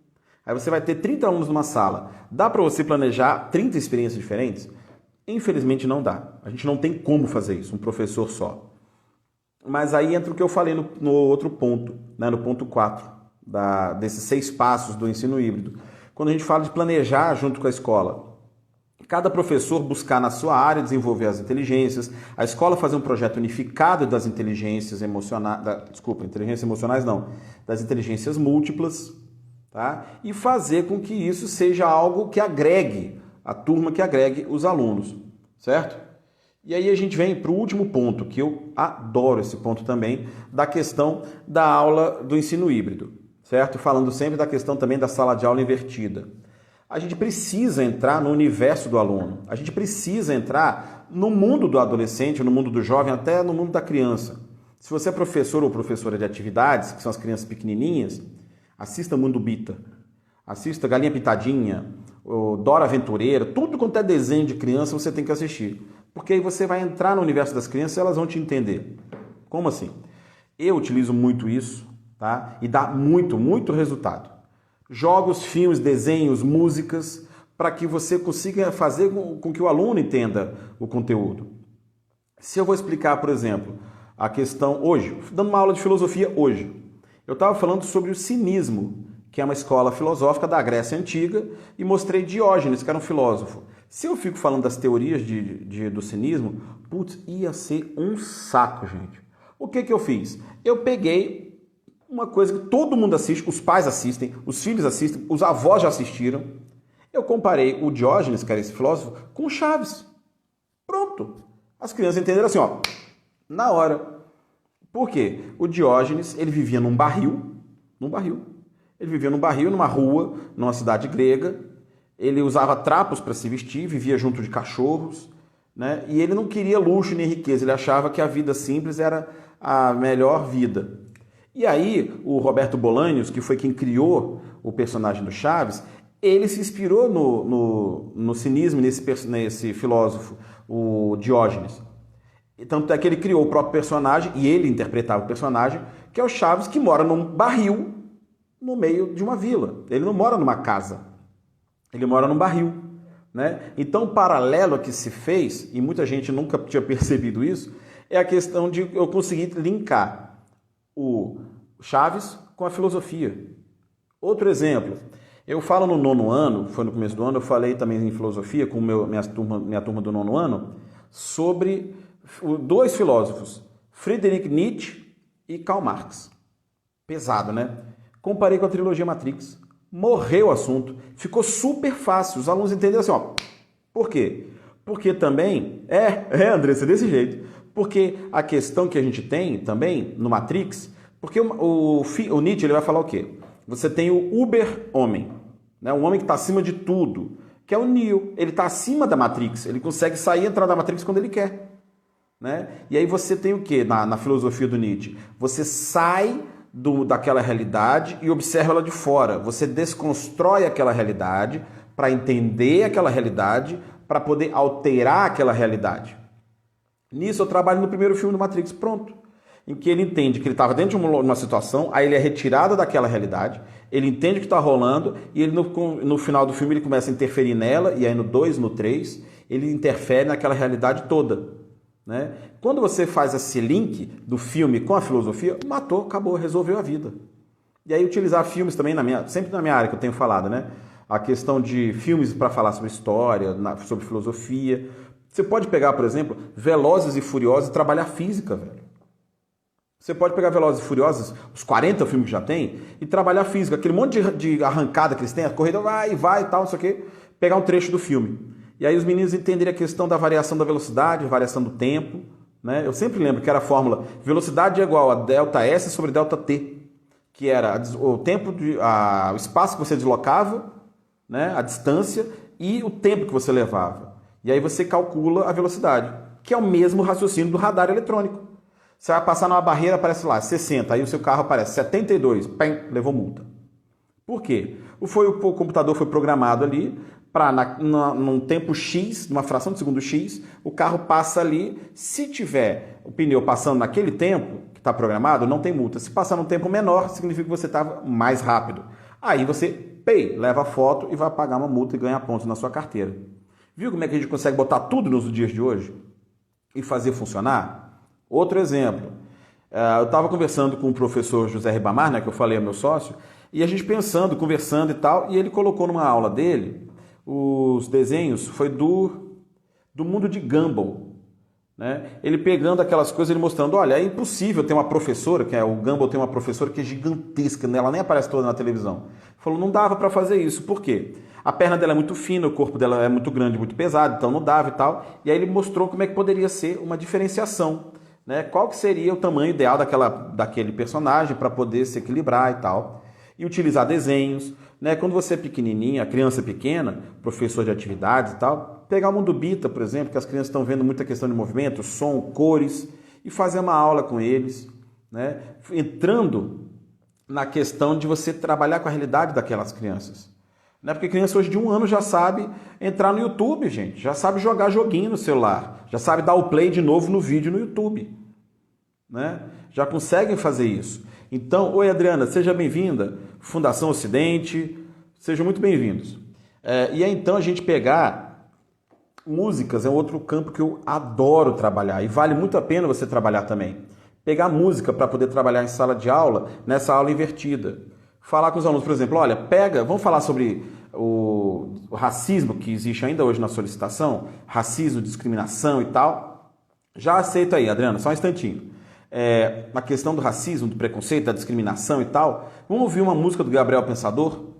Aí você vai ter 30 alunos numa sala. Dá para você planejar 30 experiências diferentes? Infelizmente não dá. A gente não tem como fazer isso, um professor só. Mas aí entra o que eu falei no outro ponto, né, no ponto 4, desses 6 passos do ensino híbrido. Quando a gente fala de planejar junto com a escola, cada professor buscar na sua área desenvolver as inteligências, a escola fazer um projeto unificado das inteligências emocionais, inteligências emocionais não, das inteligências múltiplas, tá? E fazer com que isso seja algo que agregue a turma, que agregue os alunos, certo? E aí a gente vem para o último ponto, que eu adoro esse ponto também, da questão da aula do ensino híbrido, certo? Falando sempre da questão também da sala de aula invertida. A gente precisa entrar no universo do aluno, a gente precisa entrar no mundo do adolescente, no mundo do jovem, até no mundo da criança. Se você é professor ou professora de atividades, que são as crianças pequenininhas, assista Mundo Bita, assista Galinha Pitadinha, Dora Aventureira, tudo quanto é desenho de criança você tem que assistir. Porque aí você vai entrar no universo das crianças e elas vão te entender. Como assim? Eu utilizo muito isso, tá? E dá muito, muito resultado. Jogos, filmes, desenhos, músicas, para que você consiga fazer com que o aluno entenda o conteúdo. Se eu vou explicar, por exemplo, a questão hoje, dando uma aula de filosofia hoje, eu estava falando sobre o cinismo, que é uma escola filosófica da Grécia Antiga, e mostrei Diógenes, que era um filósofo. Se eu fico falando das teorias do cinismo, putz, ia ser um saco, gente. O que eu fiz? Eu peguei uma coisa que todo mundo assiste, os pais assistem, os filhos assistem, os avós já assistiram. Eu comparei o Diógenes, que era esse filósofo, com o Chaves. Pronto. As crianças entenderam assim, ó, na hora. Por quê? O Diógenes, ele vivia num barril. Ele vivia num barril, numa rua, numa cidade grega. Ele usava trapos para se vestir, vivia junto de cachorros, né? E ele não queria luxo nem riqueza, ele achava que a vida simples era a melhor vida. E aí, o Roberto Bolanhos, que foi quem criou o personagem do Chaves, ele se inspirou no cinismo, nesse filósofo, o Diógenes. Tanto é que ele criou o próprio personagem, e ele interpretava o personagem, que é o Chaves, que mora num barril no meio de uma vila. Ele não mora numa casa. Ele mora num barril, né? Então, o paralelo que se fez, e muita gente nunca tinha percebido isso, é a questão de eu conseguir linkar o Chaves com a filosofia. Outro exemplo, eu falo no 9º ano, foi no começo do ano, eu falei também em filosofia com minha turma do 9º ano, sobre 2 filósofos, Friedrich Nietzsche e Karl Marx. Pesado, né? Comparei com a trilogia Matrix. Morreu o assunto, ficou super fácil, os alunos entenderam assim, ó, por quê? Porque também, Andressa, é desse jeito, porque a questão que a gente tem também no Matrix, porque o Nietzsche ele vai falar o quê? Você tem o Uber-Homem, né? Um homem que está acima de tudo, que é o Neo, ele está acima da Matrix, ele consegue sair e entrar da Matrix quando ele quer, né? E aí você tem o quê na filosofia do Nietzsche? Você sai daquela realidade e observa ela de fora. Você desconstrói aquela realidade para entender aquela realidade, para poder alterar aquela realidade. Nisso eu trabalho no primeiro filme do Matrix, pronto. Em que ele entende que ele estava dentro de uma situação, aí ele é retirado daquela realidade, ele entende o que está rolando e ele no final do filme ele começa a interferir nela, e aí no 2, no 3, ele interfere naquela realidade toda. Né? Quando você faz esse link do filme com a filosofia, matou, acabou, resolveu a vida. E aí utilizar filmes também, sempre na minha área que eu tenho falado, né? A questão de filmes para falar sobre história, sobre filosofia. Você pode pegar, por exemplo, Velozes e Furiosos e trabalhar física, velho. Você pode pegar Velozes e Furiosos, os 40 filmes que já tem, e trabalhar física. Aquele monte de arrancada que eles têm, a corrida vai e tal, não sei o quê. Pegar um trecho do filme. E aí os meninos entenderem a questão da variação da velocidade, variação do tempo, né? Eu sempre lembro que era a fórmula velocidade é igual a ΔS sobre ΔT, que era o tempo o espaço que você deslocava, né? A distância e o tempo que você levava. E aí você calcula a velocidade, que é o mesmo raciocínio do radar eletrônico. Você vai passar numa barreira, aparece lá 60, aí o seu carro aparece 72, pem, levou multa. Por quê? O computador foi programado ali para, num tempo X, numa fração de segundo X, o carro passa ali. Se tiver o pneu passando naquele tempo que está programado, não tem multa. Se passar num tempo menor, significa que você estava mais rápido. Aí você, leva a foto e vai pagar uma multa e ganha pontos na sua carteira. Viu como é que a gente consegue botar tudo nos dias de hoje e fazer funcionar? Outro exemplo. Eu estava conversando com o professor José Ribamar, né, que eu falei, é meu sócio, e a gente pensando, conversando e tal, e ele colocou numa aula dele os desenhos, foi do mundo de Gumball, né? Ele pegando aquelas coisas, ele mostrando, olha, é impossível ter uma professora, o Gumball tem uma professora que é gigantesca, ela nem aparece toda na televisão. Falou, não dava para fazer isso, por quê? A perna dela é muito fina, o corpo dela é muito grande, muito pesado, então não dava e tal. E aí ele mostrou como é que poderia ser uma diferenciação, né? Qual que seria o tamanho ideal daquele personagem para poder se equilibrar e tal. E utilizar desenhos, né? Quando você é pequenininho, a criança pequena, professor de atividades e tal, pegar o Mundo Bita, por exemplo, que as crianças estão vendo muita questão de movimento, som, cores, e fazer uma aula com eles, né? Entrando na questão de você trabalhar com a realidade daquelas crianças. Né? Porque criança hoje de 1 ano já sabe entrar no YouTube, gente, já sabe jogar joguinho no celular, já sabe dar o play de novo no vídeo no YouTube, né? Já conseguem fazer isso. Então, oi Adriana, seja bem-vinda, Fundação Ocidente, sejam muito bem-vindos. E aí então a gente pegar músicas, é um outro campo que eu adoro trabalhar e vale muito a pena você trabalhar também. Pegar música para poder trabalhar em sala de aula, nessa aula invertida. Falar com os alunos, por exemplo, olha, vamos falar sobre o racismo que existe ainda hoje na solicitação, racismo, discriminação e tal. Já aceita aí, Adriana, só um instantinho. Na questão do racismo, do preconceito, da discriminação e tal, vamos ouvir uma música do Gabriel Pensador,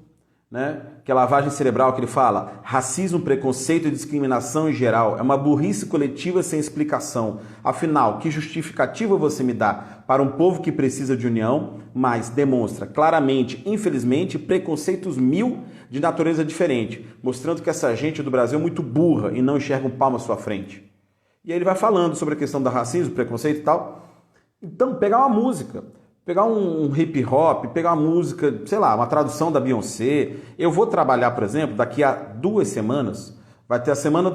né? Que é Lavagem Cerebral, que ele fala: racismo, preconceito e discriminação em geral é uma burrice coletiva sem explicação. Afinal, que justificativa você me dá para um povo que precisa de união, mas demonstra claramente, infelizmente, preconceitos 1000 de natureza diferente, mostrando que essa gente do Brasil é muito burra e não enxerga um palmo à sua frente. E aí ele vai falando sobre a questão do racismo, preconceito e tal. Então, pegar uma música, pegar um hip hop, pegar uma música, sei lá, uma tradução da Beyoncé. Eu vou trabalhar, por exemplo, daqui a 2 semanas, vai ter a Semana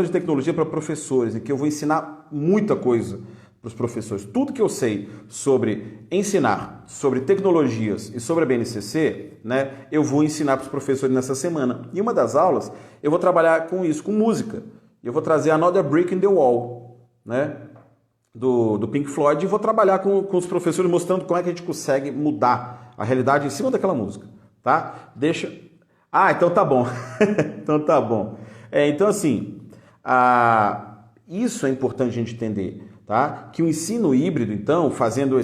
de Tecnologia para Professores, em que eu vou ensinar muita coisa para os professores. Tudo que eu sei sobre ensinar, sobre tecnologias e sobre a BNCC, né, eu vou ensinar para os professores nessa semana. E uma das aulas, eu vou trabalhar com isso, com música. Eu vou trazer Another Brick in the Wall, né? Do Pink Floyd, e vou trabalhar com os professores mostrando como é que a gente consegue mudar a realidade em cima daquela música, tá? Então tá bom. Então tá bom. Então assim, isso é importante a gente entender, tá? Que o ensino híbrido, então, fazendo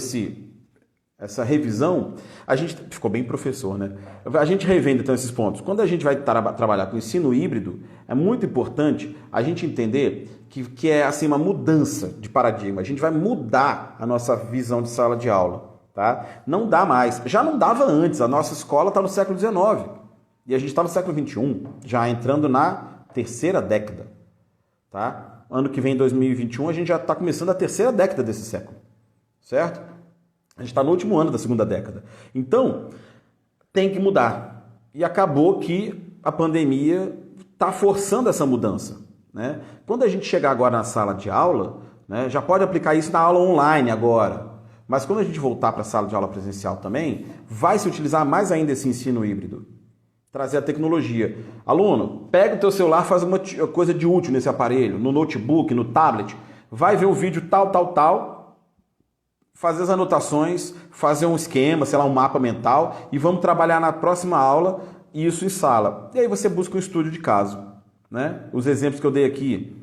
essa revisão, a gente ficou bem professor, né? A gente revende então esses pontos. Quando a gente vai trabalhar com ensino híbrido, é muito importante a gente entender que é assim uma mudança de paradigma. A gente vai mudar a nossa visão de sala de aula, tá? Não dá mais. Já não dava antes. A nossa escola está no século XIX e a gente está no século XXI, já entrando na 3ª década, tá? Ano que vem, 2021, a gente já está começando a 3ª década desse século, certo? A gente está no último ano da 2ª década. Então, tem que mudar. E acabou que a pandemia está forçando essa mudança, né? Quando a gente chegar agora na sala de aula, né, já pode aplicar isso na aula online agora. Mas quando a gente voltar para a sala de aula presencial também, vai se utilizar mais ainda esse ensino híbrido. Trazer a tecnologia. Aluno, pega o teu celular, faz uma coisa de útil nesse aparelho, no notebook, no tablet. Vai ver o vídeo tal, fazer as anotações, fazer um esquema, sei lá, um mapa mental, e vamos trabalhar na próxima aula isso em sala. E aí você busca um estudo de caso, né? Os exemplos que eu dei aqui,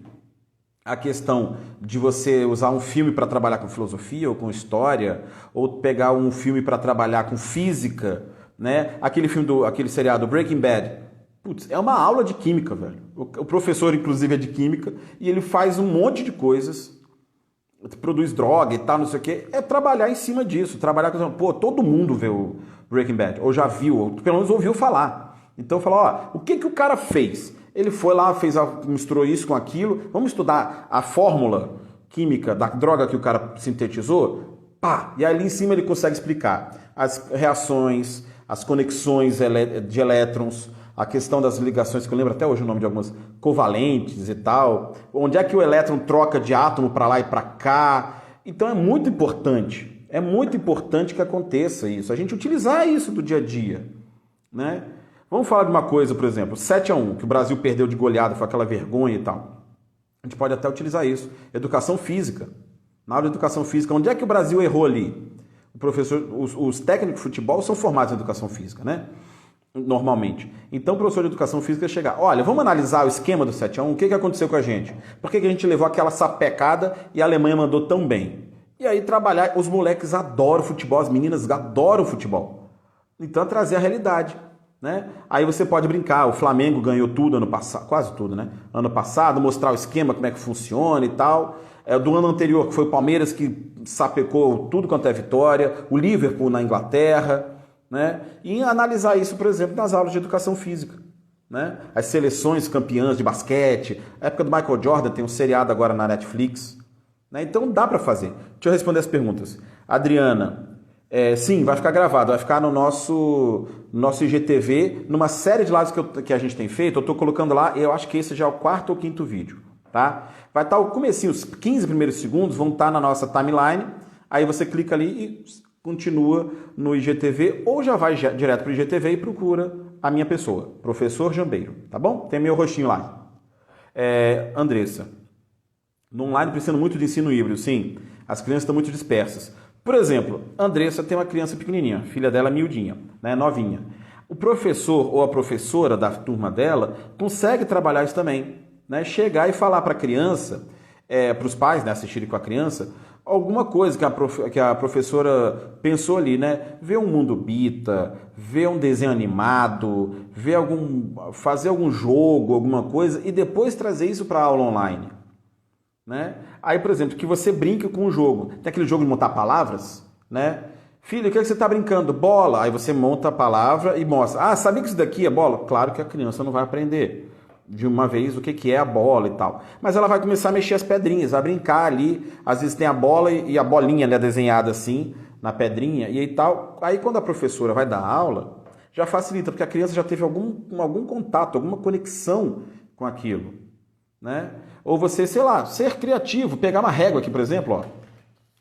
a questão de você usar um filme para trabalhar com filosofia ou com história, ou pegar um filme para trabalhar com física, né? Aquele seriado Breaking Bad. Putz, é uma aula de química, velho. O professor, inclusive, é de química, e ele faz um monte de coisas, produz droga e tal, não sei o quê, é trabalhar em cima disso, trabalhar com... Pô, todo mundo vê o Breaking Bad, ou já viu, ou pelo menos ouviu falar. Então fala, ó, o que que o cara fez? Ele foi lá, misturou isso com aquilo, vamos estudar a fórmula química da droga que o cara sintetizou? Pá! E ali em cima ele consegue explicar as reações, as conexões de elétrons, a questão das ligações, que eu lembro até hoje o nome de algumas, covalentes e tal, onde é que o elétron troca de átomo para lá e para cá. Então é muito importante que aconteça isso, a gente utilizar isso do dia a dia, né? Vamos falar de uma coisa, por exemplo, 7-1, que o Brasil perdeu de goleada, foi aquela vergonha e tal. A gente pode até utilizar isso. Educação física. Na aula de educação física, onde é que o Brasil errou ali? O professor, os técnicos de futebol são formados em educação física, né? Normalmente. Então o professor de educação física chegar, olha, vamos analisar o esquema do 7-1, o que aconteceu com a gente? Por que a gente levou aquela sapecada e a Alemanha mandou tão bem? E aí trabalhar, os moleques adoram futebol, as meninas adoram futebol. Então trazer a realidade, né? Aí você pode brincar, o Flamengo ganhou tudo ano passado, quase tudo, né? Ano passado, mostrar o esquema, como é que funciona e tal. Do ano anterior, que foi o Palmeiras que sapecou tudo quanto é vitória, o Liverpool na Inglaterra, né? E analisar isso, por exemplo, nas aulas de educação física, né? As seleções campeãs de basquete, a época do Michael Jordan, tem um seriado agora na Netflix, né? Então dá para fazer. Deixa eu responder as perguntas. Adriana, sim, vai ficar gravado, vai ficar no nosso IGTV, numa série de lives que a gente tem feito, eu estou colocando lá, eu acho que esse já é o 4º ou 5º vídeo, tá? Vai estar o comecinho, os 15 primeiros segundos vão estar na nossa timeline, aí você clica ali e continua no IGTV, ou já vai direto para o IGTV e procura a minha pessoa, Professor Jambeiro, tá bom? Tem meu rostinho lá. Andressa, no online precisa muito de ensino híbrido, sim, as crianças estão muito dispersas. Por exemplo, Andressa tem uma criança pequenininha, filha dela miudinha, né, novinha. O professor ou a professora da turma dela consegue trabalhar isso também, né? Chegar e falar para a criança, para os pais, né, assistirem com a criança, alguma coisa que a professora pensou ali, né? Ver um Mundo Bita, ver um desenho animado, fazer algum jogo, alguma coisa, e depois trazer isso para a aula online, né? Aí, por exemplo, que você brinque com o jogo. Tem aquele jogo de montar palavras, né? Filho, o que é que você está brincando? Bola. Aí você monta a palavra e mostra. Ah, sabia que isso daqui é bola? Claro que a criança não vai aprender de uma vez o que é a bola e tal. Mas ela vai começar a mexer as pedrinhas, vai brincar ali. Às vezes tem a bola e a bolinha, né, desenhada assim na pedrinha e aí tal. Aí quando a professora vai dar aula, já facilita, porque a criança já teve algum contato, alguma conexão com aquilo, né? Ou você, sei lá, ser criativo, pegar uma régua aqui, por exemplo, ó.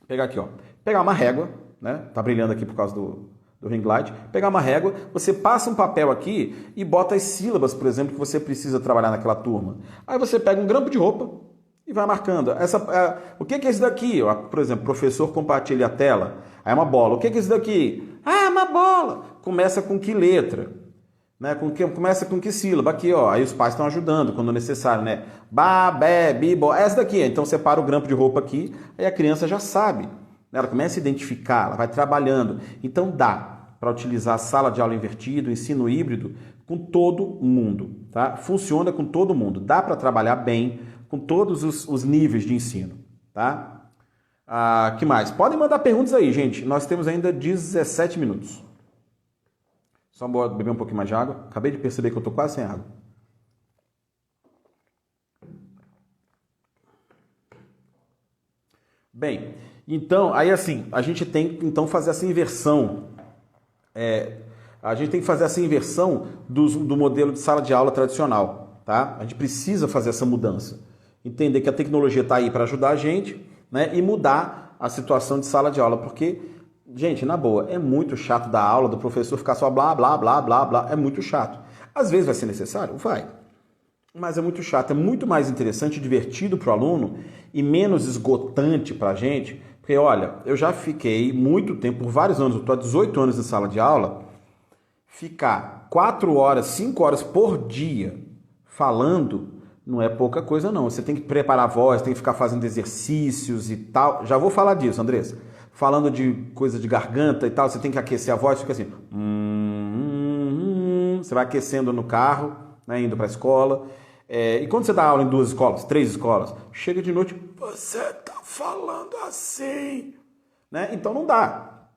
Pegar aqui, ó. Pegar uma régua, né? Tá brilhando aqui por causa do ring light. Pegar uma régua, você passa um papel aqui e bota as sílabas, por exemplo, que você precisa trabalhar naquela turma. Aí você pega um grampo de roupa e vai marcando. O que é isso daqui? Por exemplo, professor compartilha a tela. Aí é uma bola. O que é isso daqui? Ah, uma bola. Começa com que letra? Né? Começa com que sílaba? Aqui, ó. Aí os pais estão ajudando quando necessário, né? Ba, bé, bi, bo. Essa daqui. Então separa o grampo de roupa aqui, aí a criança já sabe. Ela começa a identificar, ela vai trabalhando. Então dá para utilizar a sala de aula invertida, o ensino híbrido, com todo mundo, tá? Funciona com todo mundo. Dá para trabalhar bem com todos os níveis de ensino, tá? Que mais? Podem mandar perguntas aí, gente. Nós temos ainda 17 minutos. Só beber um pouquinho mais de água. Acabei de perceber que eu estou quase sem água. Bem, então, aí assim, a gente tem que então fazer essa inversão. A gente tem que fazer essa inversão do modelo de sala de aula tradicional, tá? A gente precisa fazer essa mudança. Entender que a tecnologia está aí para ajudar a gente, né? E mudar a situação de sala de aula, porque... Gente, na boa, é muito chato dar aula do professor ficar só blá, blá, blá, blá, blá. É muito chato. Às vezes vai ser necessário? Vai. Mas é muito chato. É muito mais interessante e divertido para o aluno e menos esgotante para a gente. Porque, olha, eu já fiquei muito tempo, por vários anos, eu estou há 18 anos em sala de aula, ficar 4 horas, 5 horas por dia falando não é pouca coisa, não. Você tem que preparar a voz, tem que ficar fazendo exercícios e tal. Já vou falar disso, Andressa. Falando de coisa de garganta e tal, você tem que aquecer a voz, fica assim. Você vai aquecendo no carro, né, indo para a escola. E quando você dá aula em 2 escolas, 3 escolas, chega de noite, você tá falando assim, né? Então não dá.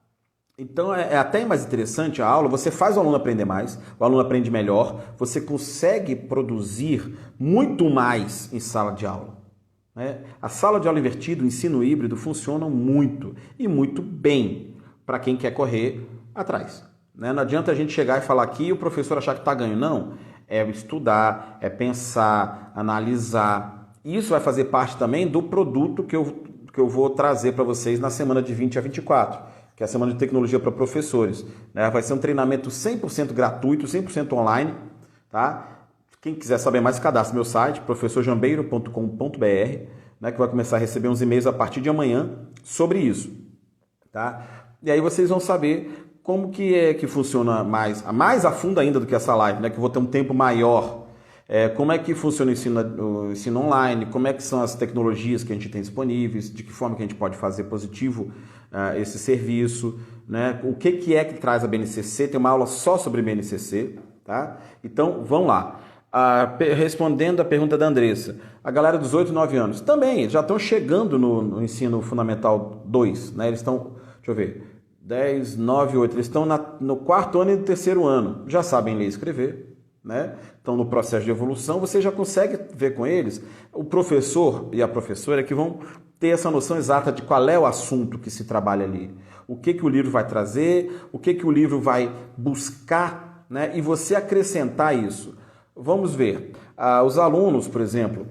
Então é até mais interessante a aula, você faz o aluno aprender mais, o aluno aprende melhor, você consegue produzir muito mais em sala de aula. Né? A sala de aula invertida, o ensino híbrido funcionam muito e muito bem para quem quer correr atrás. Né? Não adianta a gente chegar e falar aqui e o professor achar que está ganho. Não, é estudar, é pensar, analisar. Isso vai fazer parte também do produto que eu vou trazer para vocês na semana de 20 a 24. Que é a Semana de Tecnologia para Professores. Né? Vai ser um treinamento 100% gratuito, 100% online. Tá? Quem quiser saber mais, cadastre meu site, professorjambeiro.com.br, né? Que vai começar a receber uns e-mails a partir de amanhã sobre isso. Tá? E aí vocês vão saber como que é que funciona mais a fundo ainda do que essa live, né? Que eu vou ter um tempo maior. Como é que funciona o ensino online, como é que são as tecnologias que a gente tem disponíveis, de que forma que a gente pode fazer positivo esse serviço, né? O que é que traz a BNCC, tem uma aula só sobre BNCC, tá? Então, vamos lá. Respondendo a pergunta da Andressa, a galera dos 8, 9 anos também já estão chegando no ensino fundamental 2, né? Eles estão, deixa eu ver, 10, 9, 8, eles estão no quarto ano e no terceiro ano, já sabem ler e escrever, né? Estão no processo de evolução, você já consegue ver com eles, o professor e a professora que vão ter essa noção exata de qual é o assunto que se trabalha ali, o que o livro vai trazer, o que o livro vai buscar, né? E você acrescentar isso. Vamos ver, os alunos, por exemplo,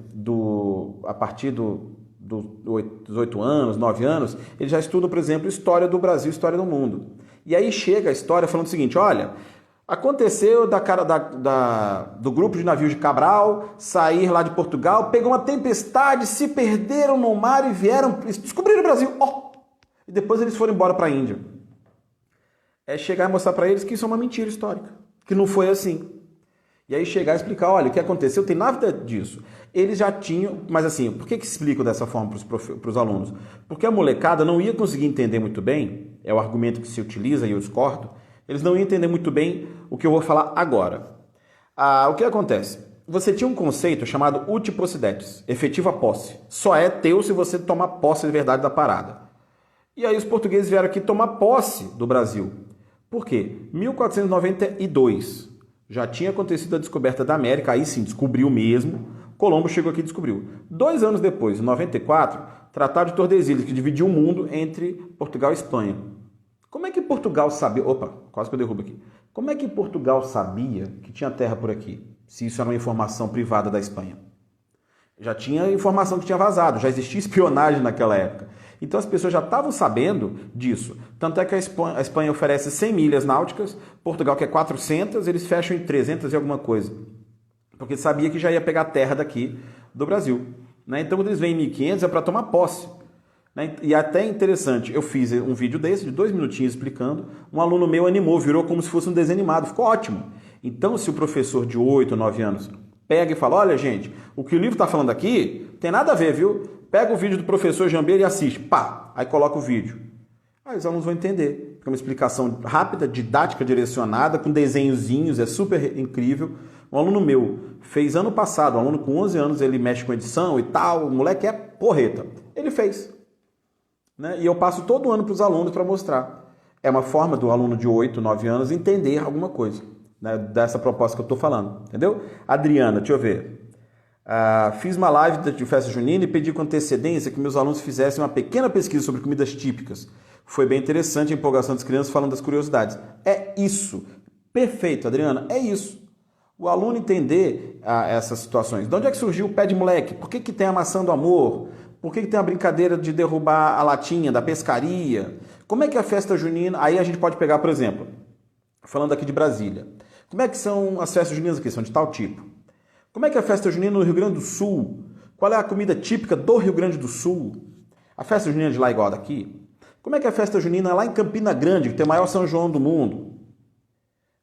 a partir dos 8 anos, 9 anos, eles já estudam, por exemplo, história do Brasil, história do mundo. E aí chega a história falando o seguinte, olha, aconteceu do grupo de navios de Cabral sair lá de Portugal, pegou uma tempestade, se perderam no mar e vieram, descobriram o Brasil. E depois eles foram embora para a Índia. É chegar e mostrar para eles que isso é uma mentira histórica, que não foi assim. E aí chegar e explicar, olha, o que aconteceu, tem nada disso. Eles já tinham, mas assim, por que explico dessa forma para os alunos? Porque a molecada não ia conseguir entender muito bem, é o argumento que se utiliza e eu discordo, eles não iam entender muito bem o que eu vou falar agora. O que acontece? Você tinha um conceito chamado uti possidetis, efetiva posse. Só é teu se você tomar posse de verdade da parada. E aí os portugueses vieram aqui tomar posse do Brasil. Por quê? 1492. Já tinha acontecido a descoberta da América, aí sim, descobriu mesmo. Colombo chegou aqui e descobriu. 2 anos depois, em 94, Tratado de Tordesilhas, que dividiu o mundo entre Portugal e Espanha. Como é que Portugal sabia... Opa, quase que eu derrubo aqui. Como é que Portugal sabia que tinha terra por aqui, se isso era uma informação privada da Espanha? Já tinha informação que tinha vazado, já existia espionagem naquela época. Então as pessoas já estavam sabendo disso. Tanto é que a Espanha oferece 100 milhas náuticas, Portugal quer 400, eles fecham em 300 e alguma coisa. Porque sabia que já ia pegar terra daqui do Brasil. Né? Então quando eles vêm em 1500 é para tomar posse. Né? E até interessante, eu fiz um vídeo desse, de 2 minutinhos explicando, um aluno meu animou, virou como se fosse um desenho animado, ficou ótimo. Então se o professor de 8, 9 anos pega e fala, olha gente, o que o livro está falando aqui tem nada a ver, viu? Pega o vídeo do professor Jambeiro e assiste, pá, aí coloca o vídeo. Aí os alunos vão entender, porque é uma explicação rápida, didática, direcionada, com desenhozinhos, é super incrível. Um aluno meu fez ano passado, um aluno com 11 anos, ele mexe com edição e tal, o moleque é porreta. Ele fez. Né? E eu passo todo ano para os alunos para mostrar. É uma forma do aluno de 8, 9 anos entender alguma coisa, né? Dessa proposta que eu estou falando, entendeu? Adriana, deixa eu ver. Fiz uma live de festa junina e pedi com antecedência que meus alunos fizessem uma pequena pesquisa sobre comidas típicas. Foi bem interessante a empolgação das crianças falando das curiosidades. É isso. Perfeito, Adriana, é isso. O aluno entender essas situações. De onde é que surgiu o pé de moleque? Por que tem a maçã do amor? Por que tem a brincadeira de derrubar a latinha da pescaria? Como é que é a festa junina... Aí a gente pode pegar, por exemplo, falando aqui de Brasília. Como é que são as festas juninas aqui? São de tal tipo. Como é que é a festa junina no Rio Grande do Sul? Qual é a comida típica do Rio Grande do Sul? A festa junina de lá é igual a daqui? Como é que é a festa junina lá em Campina Grande, que tem o maior São João do mundo?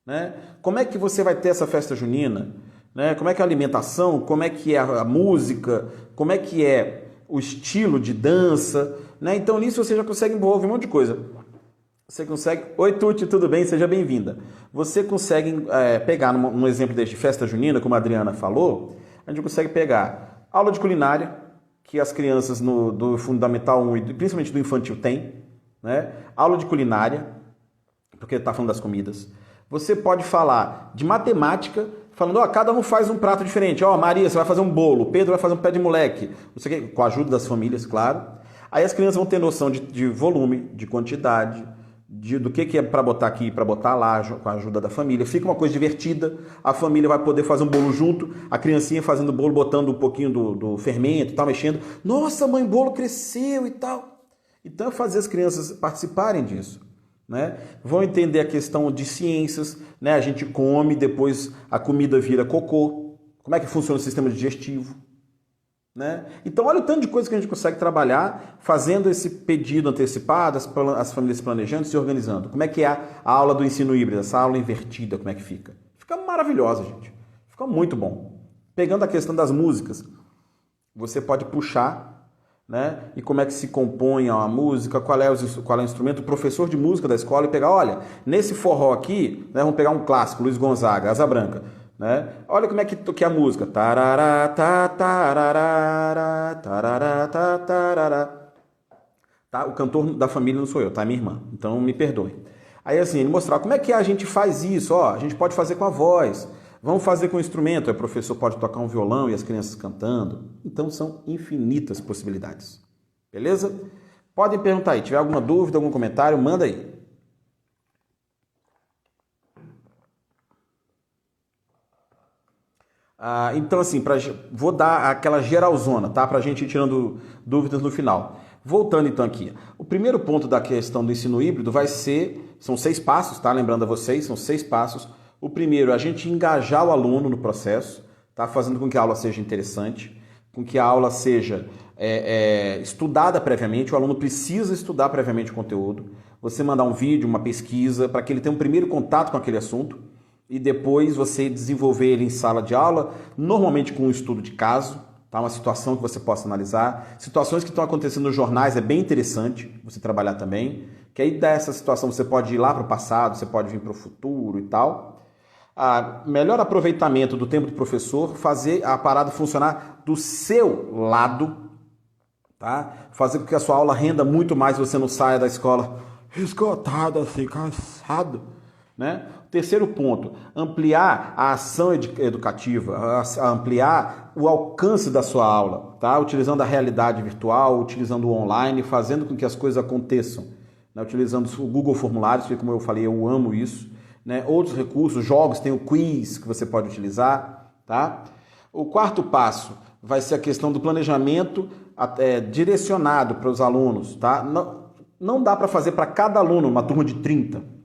Né? Como é que você vai ter essa festa junina? Né? Como é que é a alimentação? Como é que é a música? Como é que é o estilo de dança? Né? Então nisso você já consegue envolver um monte de coisa. Você consegue... Oi, Tuti, tudo bem? Seja bem-vinda. Você consegue pegar, num exemplo deste de festa junina, como a Adriana falou, a gente consegue pegar aula de culinária, que as crianças do Fundamental 1 e principalmente do infantil têm, né? Aula de culinária, porque está falando das comidas. Você pode falar de matemática, falando, cada um faz um prato diferente. Maria, você vai fazer um bolo, Pedro vai fazer um pé de moleque, com a ajuda das famílias, claro. Aí as crianças vão ter noção de volume, de quantidade, do que é para botar aqui e para botar lá, com a ajuda da família. Fica uma coisa divertida, a família vai poder fazer um bolo junto, a criancinha fazendo o bolo, botando um pouquinho do fermento, tá mexendo. Nossa, mãe, o bolo cresceu e tal. Então, fazer as crianças participarem disso, né? Vão entender a questão de ciências, né? A gente come, depois a comida vira cocô. Como é que funciona o sistema digestivo? Né? Então, olha o tanto de coisa que a gente consegue trabalhar fazendo esse pedido antecipado, as famílias planejando, se organizando. Como é que é a aula do ensino híbrido, essa aula invertida, como é que fica? Fica maravilhosa, gente. Fica muito bom. Pegando a questão das músicas, você pode puxar, né? E como é que se compõe a música, qual é o instrumento, o professor de música da escola e pegar, olha, nesse forró aqui, né, vamos pegar um clássico, Luiz Gonzaga, Asa Branca. Né? Olha como é que é a música. Tarará, tá, tarará, tarará, tá, tarará. Tá? O cantor da família não sou eu, tá? É minha irmã. Então me perdoe. Aí assim, ele mostrar como é que a gente faz isso. A gente pode fazer com a voz. Vamos fazer com o instrumento. Aí o professor pode tocar um violão e as crianças cantando. Então são infinitas possibilidades. Beleza? Podem perguntar aí. Tiver alguma dúvida, algum comentário, manda aí. Então, assim, vou dar aquela geralzona, tá? Pra gente ir tirando dúvidas no final. Voltando, então, aqui. O primeiro ponto da questão do ensino híbrido são 6 passos, tá? Lembrando a vocês, são 6 passos. O primeiro, a gente engajar o aluno no processo, tá? Fazendo com que a aula seja interessante, com que a aula seja estudada previamente. O aluno precisa estudar previamente o conteúdo. Você mandar um vídeo, uma pesquisa, para que ele tenha um primeiro contato com aquele assunto. E depois você desenvolver ele em sala de aula, normalmente com um estudo de caso, tá? Uma situação que você possa analisar. Situações que estão acontecendo nos jornais é bem interessante você trabalhar também, que aí dessa situação você pode ir lá para o passado, você pode vir para o futuro e tal. Melhor aproveitamento do tempo do professor, fazer a parada funcionar do seu lado, tá? Fazer com que a sua aula renda muito mais e você não saia da escola esgotado, assim, cansado, né? Terceiro ponto, ampliar a ação educativa, ampliar o alcance da sua aula, tá? Utilizando a realidade virtual, utilizando o online, fazendo com que as coisas aconteçam, né? Utilizando o Google Formulários, que como eu falei, eu amo isso, né? Outros recursos, jogos, tem o quiz que você pode utilizar, tá? O quarto passo vai ser a questão do planejamento direcionado para os alunos, tá? Não dá para fazer para cada aluno uma turma de 30,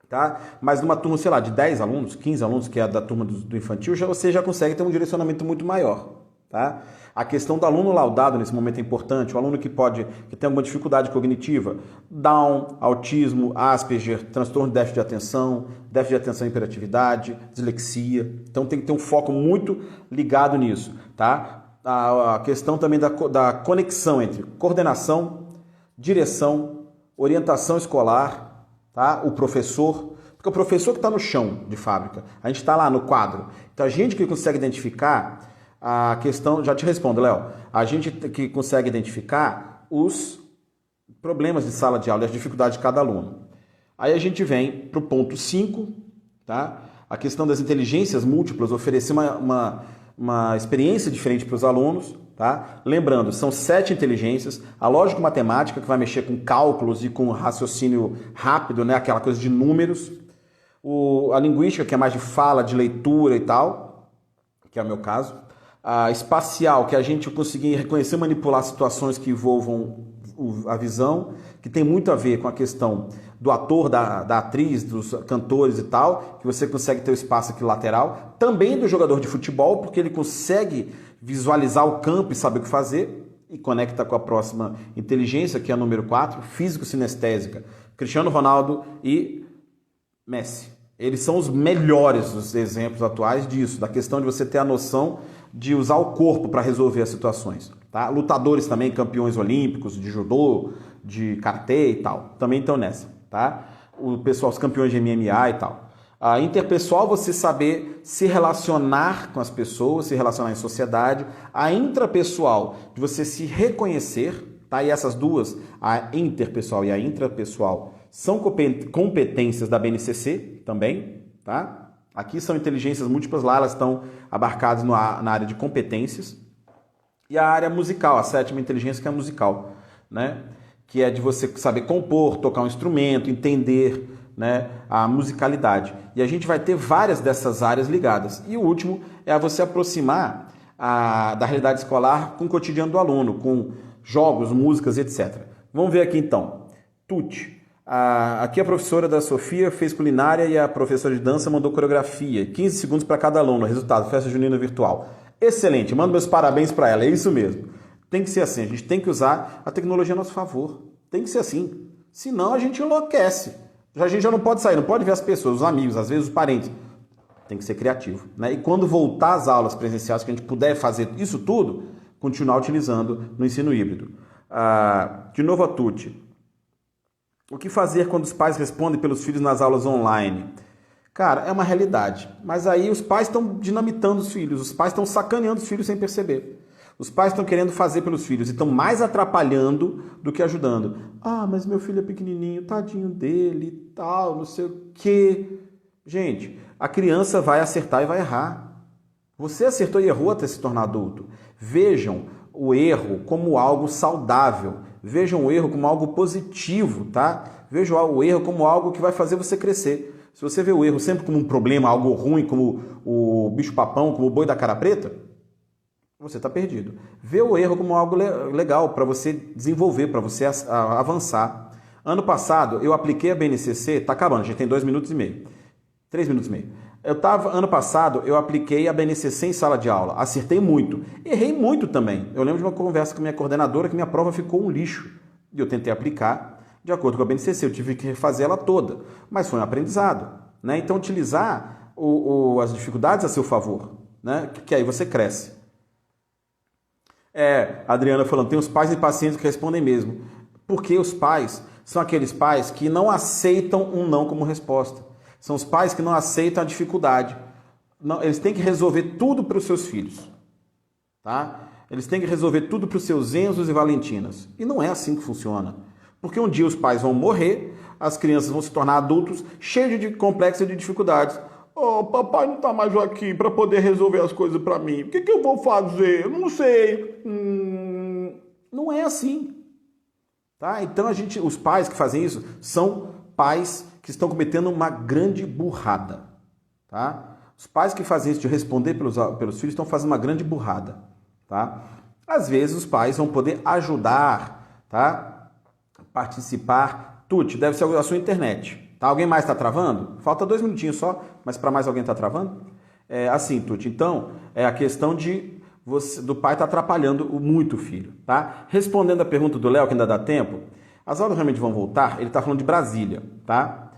tá? Mas numa turma, sei lá, de 10 alunos, 15 alunos, que é a da turma do infantil, você já consegue ter um direcionamento muito maior, tá? A questão do aluno laudado nesse momento é importante, o aluno que tem alguma dificuldade cognitiva, Down, autismo, Asperger, transtorno de déficit de atenção e hiperatividade, dislexia. Então tem que ter um foco muito ligado nisso, tá? A questão também da conexão entre coordenação, direção, orientação escolar, tá? O professor, porque o professor que está no chão de fábrica, a gente está lá no quadro. Então a gente que consegue identificar a questão, já te respondo, Léo, a gente que consegue identificar os problemas de sala de aula e as dificuldades de cada aluno. Aí a gente vem para o ponto 5, tá? A questão das inteligências múltiplas, oferecer uma experiência diferente para os alunos, tá? Lembrando, são 7 inteligências, a lógico-matemática, que vai mexer com cálculos e com raciocínio rápido, né? Aquela coisa de números, a linguística, que é mais de fala, de leitura e tal, que é o meu caso, a espacial, que é a gente conseguir reconhecer e manipular situações que envolvam a visão, que tem muito a ver com a questão do ator, da atriz, dos cantores e tal, que você consegue ter o espaço aqui lateral, também do jogador de futebol, porque ele consegue visualizar o campo e saber o que fazer, e conecta com a próxima inteligência, que é a número 4, físico-sinestésica. Cristiano Ronaldo e Messi. Eles são os melhores dos exemplos atuais disso, da questão de você ter a noção de usar o corpo para resolver as situações. Tá? Lutadores também, campeões olímpicos de judô, de karatê e tal, também estão nessa. Tá? O pessoal, os campeões de MMA e tal. A interpessoal, você saber se relacionar com as pessoas, se relacionar em sociedade. A intrapessoal, de você se reconhecer, tá? E essas duas, a interpessoal e a intrapessoal, são competências da BNCC também, tá? Aqui são inteligências múltiplas, lá elas estão abarcadas na área de competências. E a área musical, a sétima inteligência, que é a musical, né? Que é de você saber compor, tocar um instrumento, entender, né, a musicalidade. E a gente vai ter várias dessas áreas ligadas. E o último é a você aproximar da realidade escolar com o cotidiano do aluno, com jogos, músicas, etc. Vamos ver aqui então. TUT. Aqui a professora da Sofia fez culinária e a professora de dança mandou coreografia. 15 segundos para cada aluno. Resultado, festa junina virtual. Excelente, mando meus parabéns para ela, é isso mesmo. Tem que ser assim, a gente tem que usar a tecnologia a nosso favor. Tem que ser assim. Senão a gente enlouquece. A gente já não pode sair, não pode ver as pessoas, os amigos, às vezes os parentes. Tem que ser criativo, né? E quando voltar às aulas presenciais, que a gente puder fazer isso tudo, continuar utilizando no ensino híbrido. De novo a TUT. O que fazer quando os pais respondem pelos filhos nas aulas online? Cara, é uma realidade. Mas aí os pais estão dinamitando os filhos, os pais estão sacaneando os filhos sem perceber. Os pais estão querendo fazer pelos filhos e estão mais atrapalhando do que ajudando. Ah, mas meu filho é pequenininho, tadinho dele e tal, não sei o quê. Gente, a criança vai acertar e vai errar. Você acertou e errou até se tornar adulto. Vejam o erro como algo saudável. Vejam o erro como algo positivo, tá? Vejam o erro como algo que vai fazer você crescer. Se você vê o erro sempre como um problema, algo ruim, como o bicho-papão, como o boi da cara preta, você está perdido. Vê o erro como algo legal para você desenvolver, para você avançar. Ano passado, eu apliquei a BNCC, está acabando, a gente tem 2 minutos e meio. 3 minutos e meio. Ano passado, eu apliquei a BNCC em sala de aula. Acertei muito. Errei muito também. Eu lembro de uma conversa com a minha coordenadora que minha prova ficou um lixo. E eu tentei aplicar de acordo com a BNCC. Eu tive que refazer ela toda. Mas foi um aprendizado, né? Então, utilizar as dificuldades a seu favor, né? Que aí você cresce. A Adriana falando, tem os pais impacientes que respondem mesmo. Porque os pais são aqueles pais que não aceitam um não como resposta. São os pais que não aceitam a dificuldade. Não, eles têm que resolver tudo para os seus filhos. Tá? Eles têm que resolver tudo para os seus Enzos e Valentinas. E não é assim que funciona. Porque um dia os pais vão morrer, as crianças vão se tornar adultos cheios de complexos e de dificuldades. Oh, papai não está mais aqui para poder resolver as coisas para mim. O que eu vou fazer? Eu não sei. Não é assim. Tá? Então os pais que fazem isso são pais que estão cometendo uma grande burrada. Tá? Os pais que fazem isso de responder pelos filhos estão fazendo uma grande burrada. Tá? Às vezes os pais vão poder ajudar, tá? Participar. Tuti, deve ser a sua internet. Tá? Alguém mais está travando? Falta 2 minutinhos só, mas para mais alguém está travando? Assim, Tuti. Então, é a questão do pai estar atrapalhando muito o filho. Tá? Respondendo a pergunta do Léo, que ainda dá tempo, as aulas realmente vão voltar? Ele está falando de Brasília. Tá?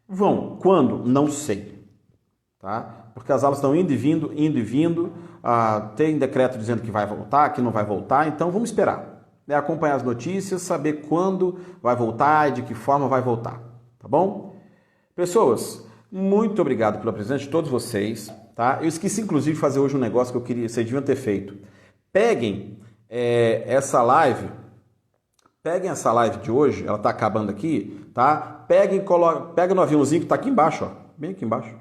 Vão. Quando? Não sei. Tá? Porque as aulas estão indo e vindo, indo e vindo. Tem decreto dizendo que vai voltar, que não vai voltar. Então, vamos esperar. Acompanhar as notícias, saber quando vai voltar e de que forma vai voltar. Tá bom? Pessoas, muito obrigado pela presença de todos vocês. Tá? Eu esqueci, inclusive, de fazer hoje um negócio que vocês deviam ter feito. Peguem essa live de hoje, ela está acabando aqui, tá? Pega no aviãozinho que está aqui embaixo, ó, bem aqui embaixo,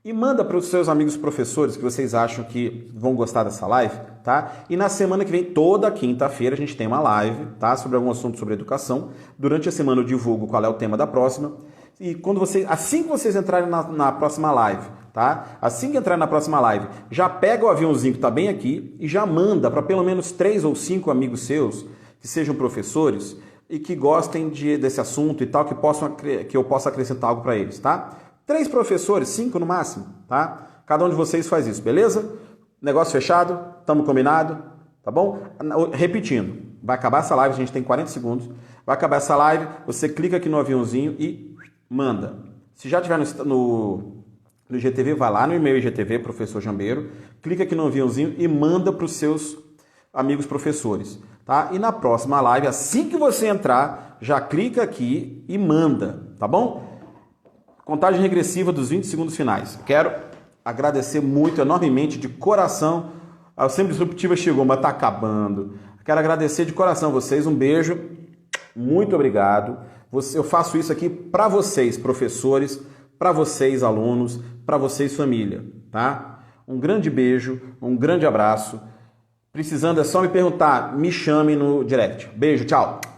e manda para os seus amigos professores que vocês acham que vão gostar dessa live, tá? E na semana que vem, toda quinta-feira, a gente tem uma live, tá? Sobre algum assunto sobre educação. Durante a semana eu divulgo qual é o tema da próxima. E assim que vocês entrarem na próxima live, tá? Assim que entrarem na próxima live, já pega o aviãozinho que está bem aqui e já manda para pelo menos 3 ou 5 amigos seus que sejam professores e que gostem desse assunto e tal, que eu possa acrescentar algo para eles, tá? 3 professores, 5 no máximo, tá? Cada um de vocês faz isso, beleza? Negócio fechado, estamos combinado, tá bom? Repetindo, vai acabar essa live, a gente tem 40 segundos, vai acabar essa live, você clica aqui no aviãozinho e manda. Se já estiver no IGTV, vai lá no e-mail IGTV, professor Jambeiro, clica aqui no aviãozinho e manda para os seus amigos professores, tá? E na próxima live, assim que você entrar, já clica aqui e manda, tá bom? Contagem regressiva dos 20 segundos finais. Quero agradecer muito, enormemente, de coração. A Sempre Disruptiva chegou, mas tá acabando. Quero agradecer de coração vocês. Um beijo. Muito obrigado. Eu faço isso aqui para vocês, professores, para vocês, alunos, para vocês, família, tá? Um grande beijo, um grande abraço. Precisando é só me perguntar, me chame no direct. Beijo, tchau!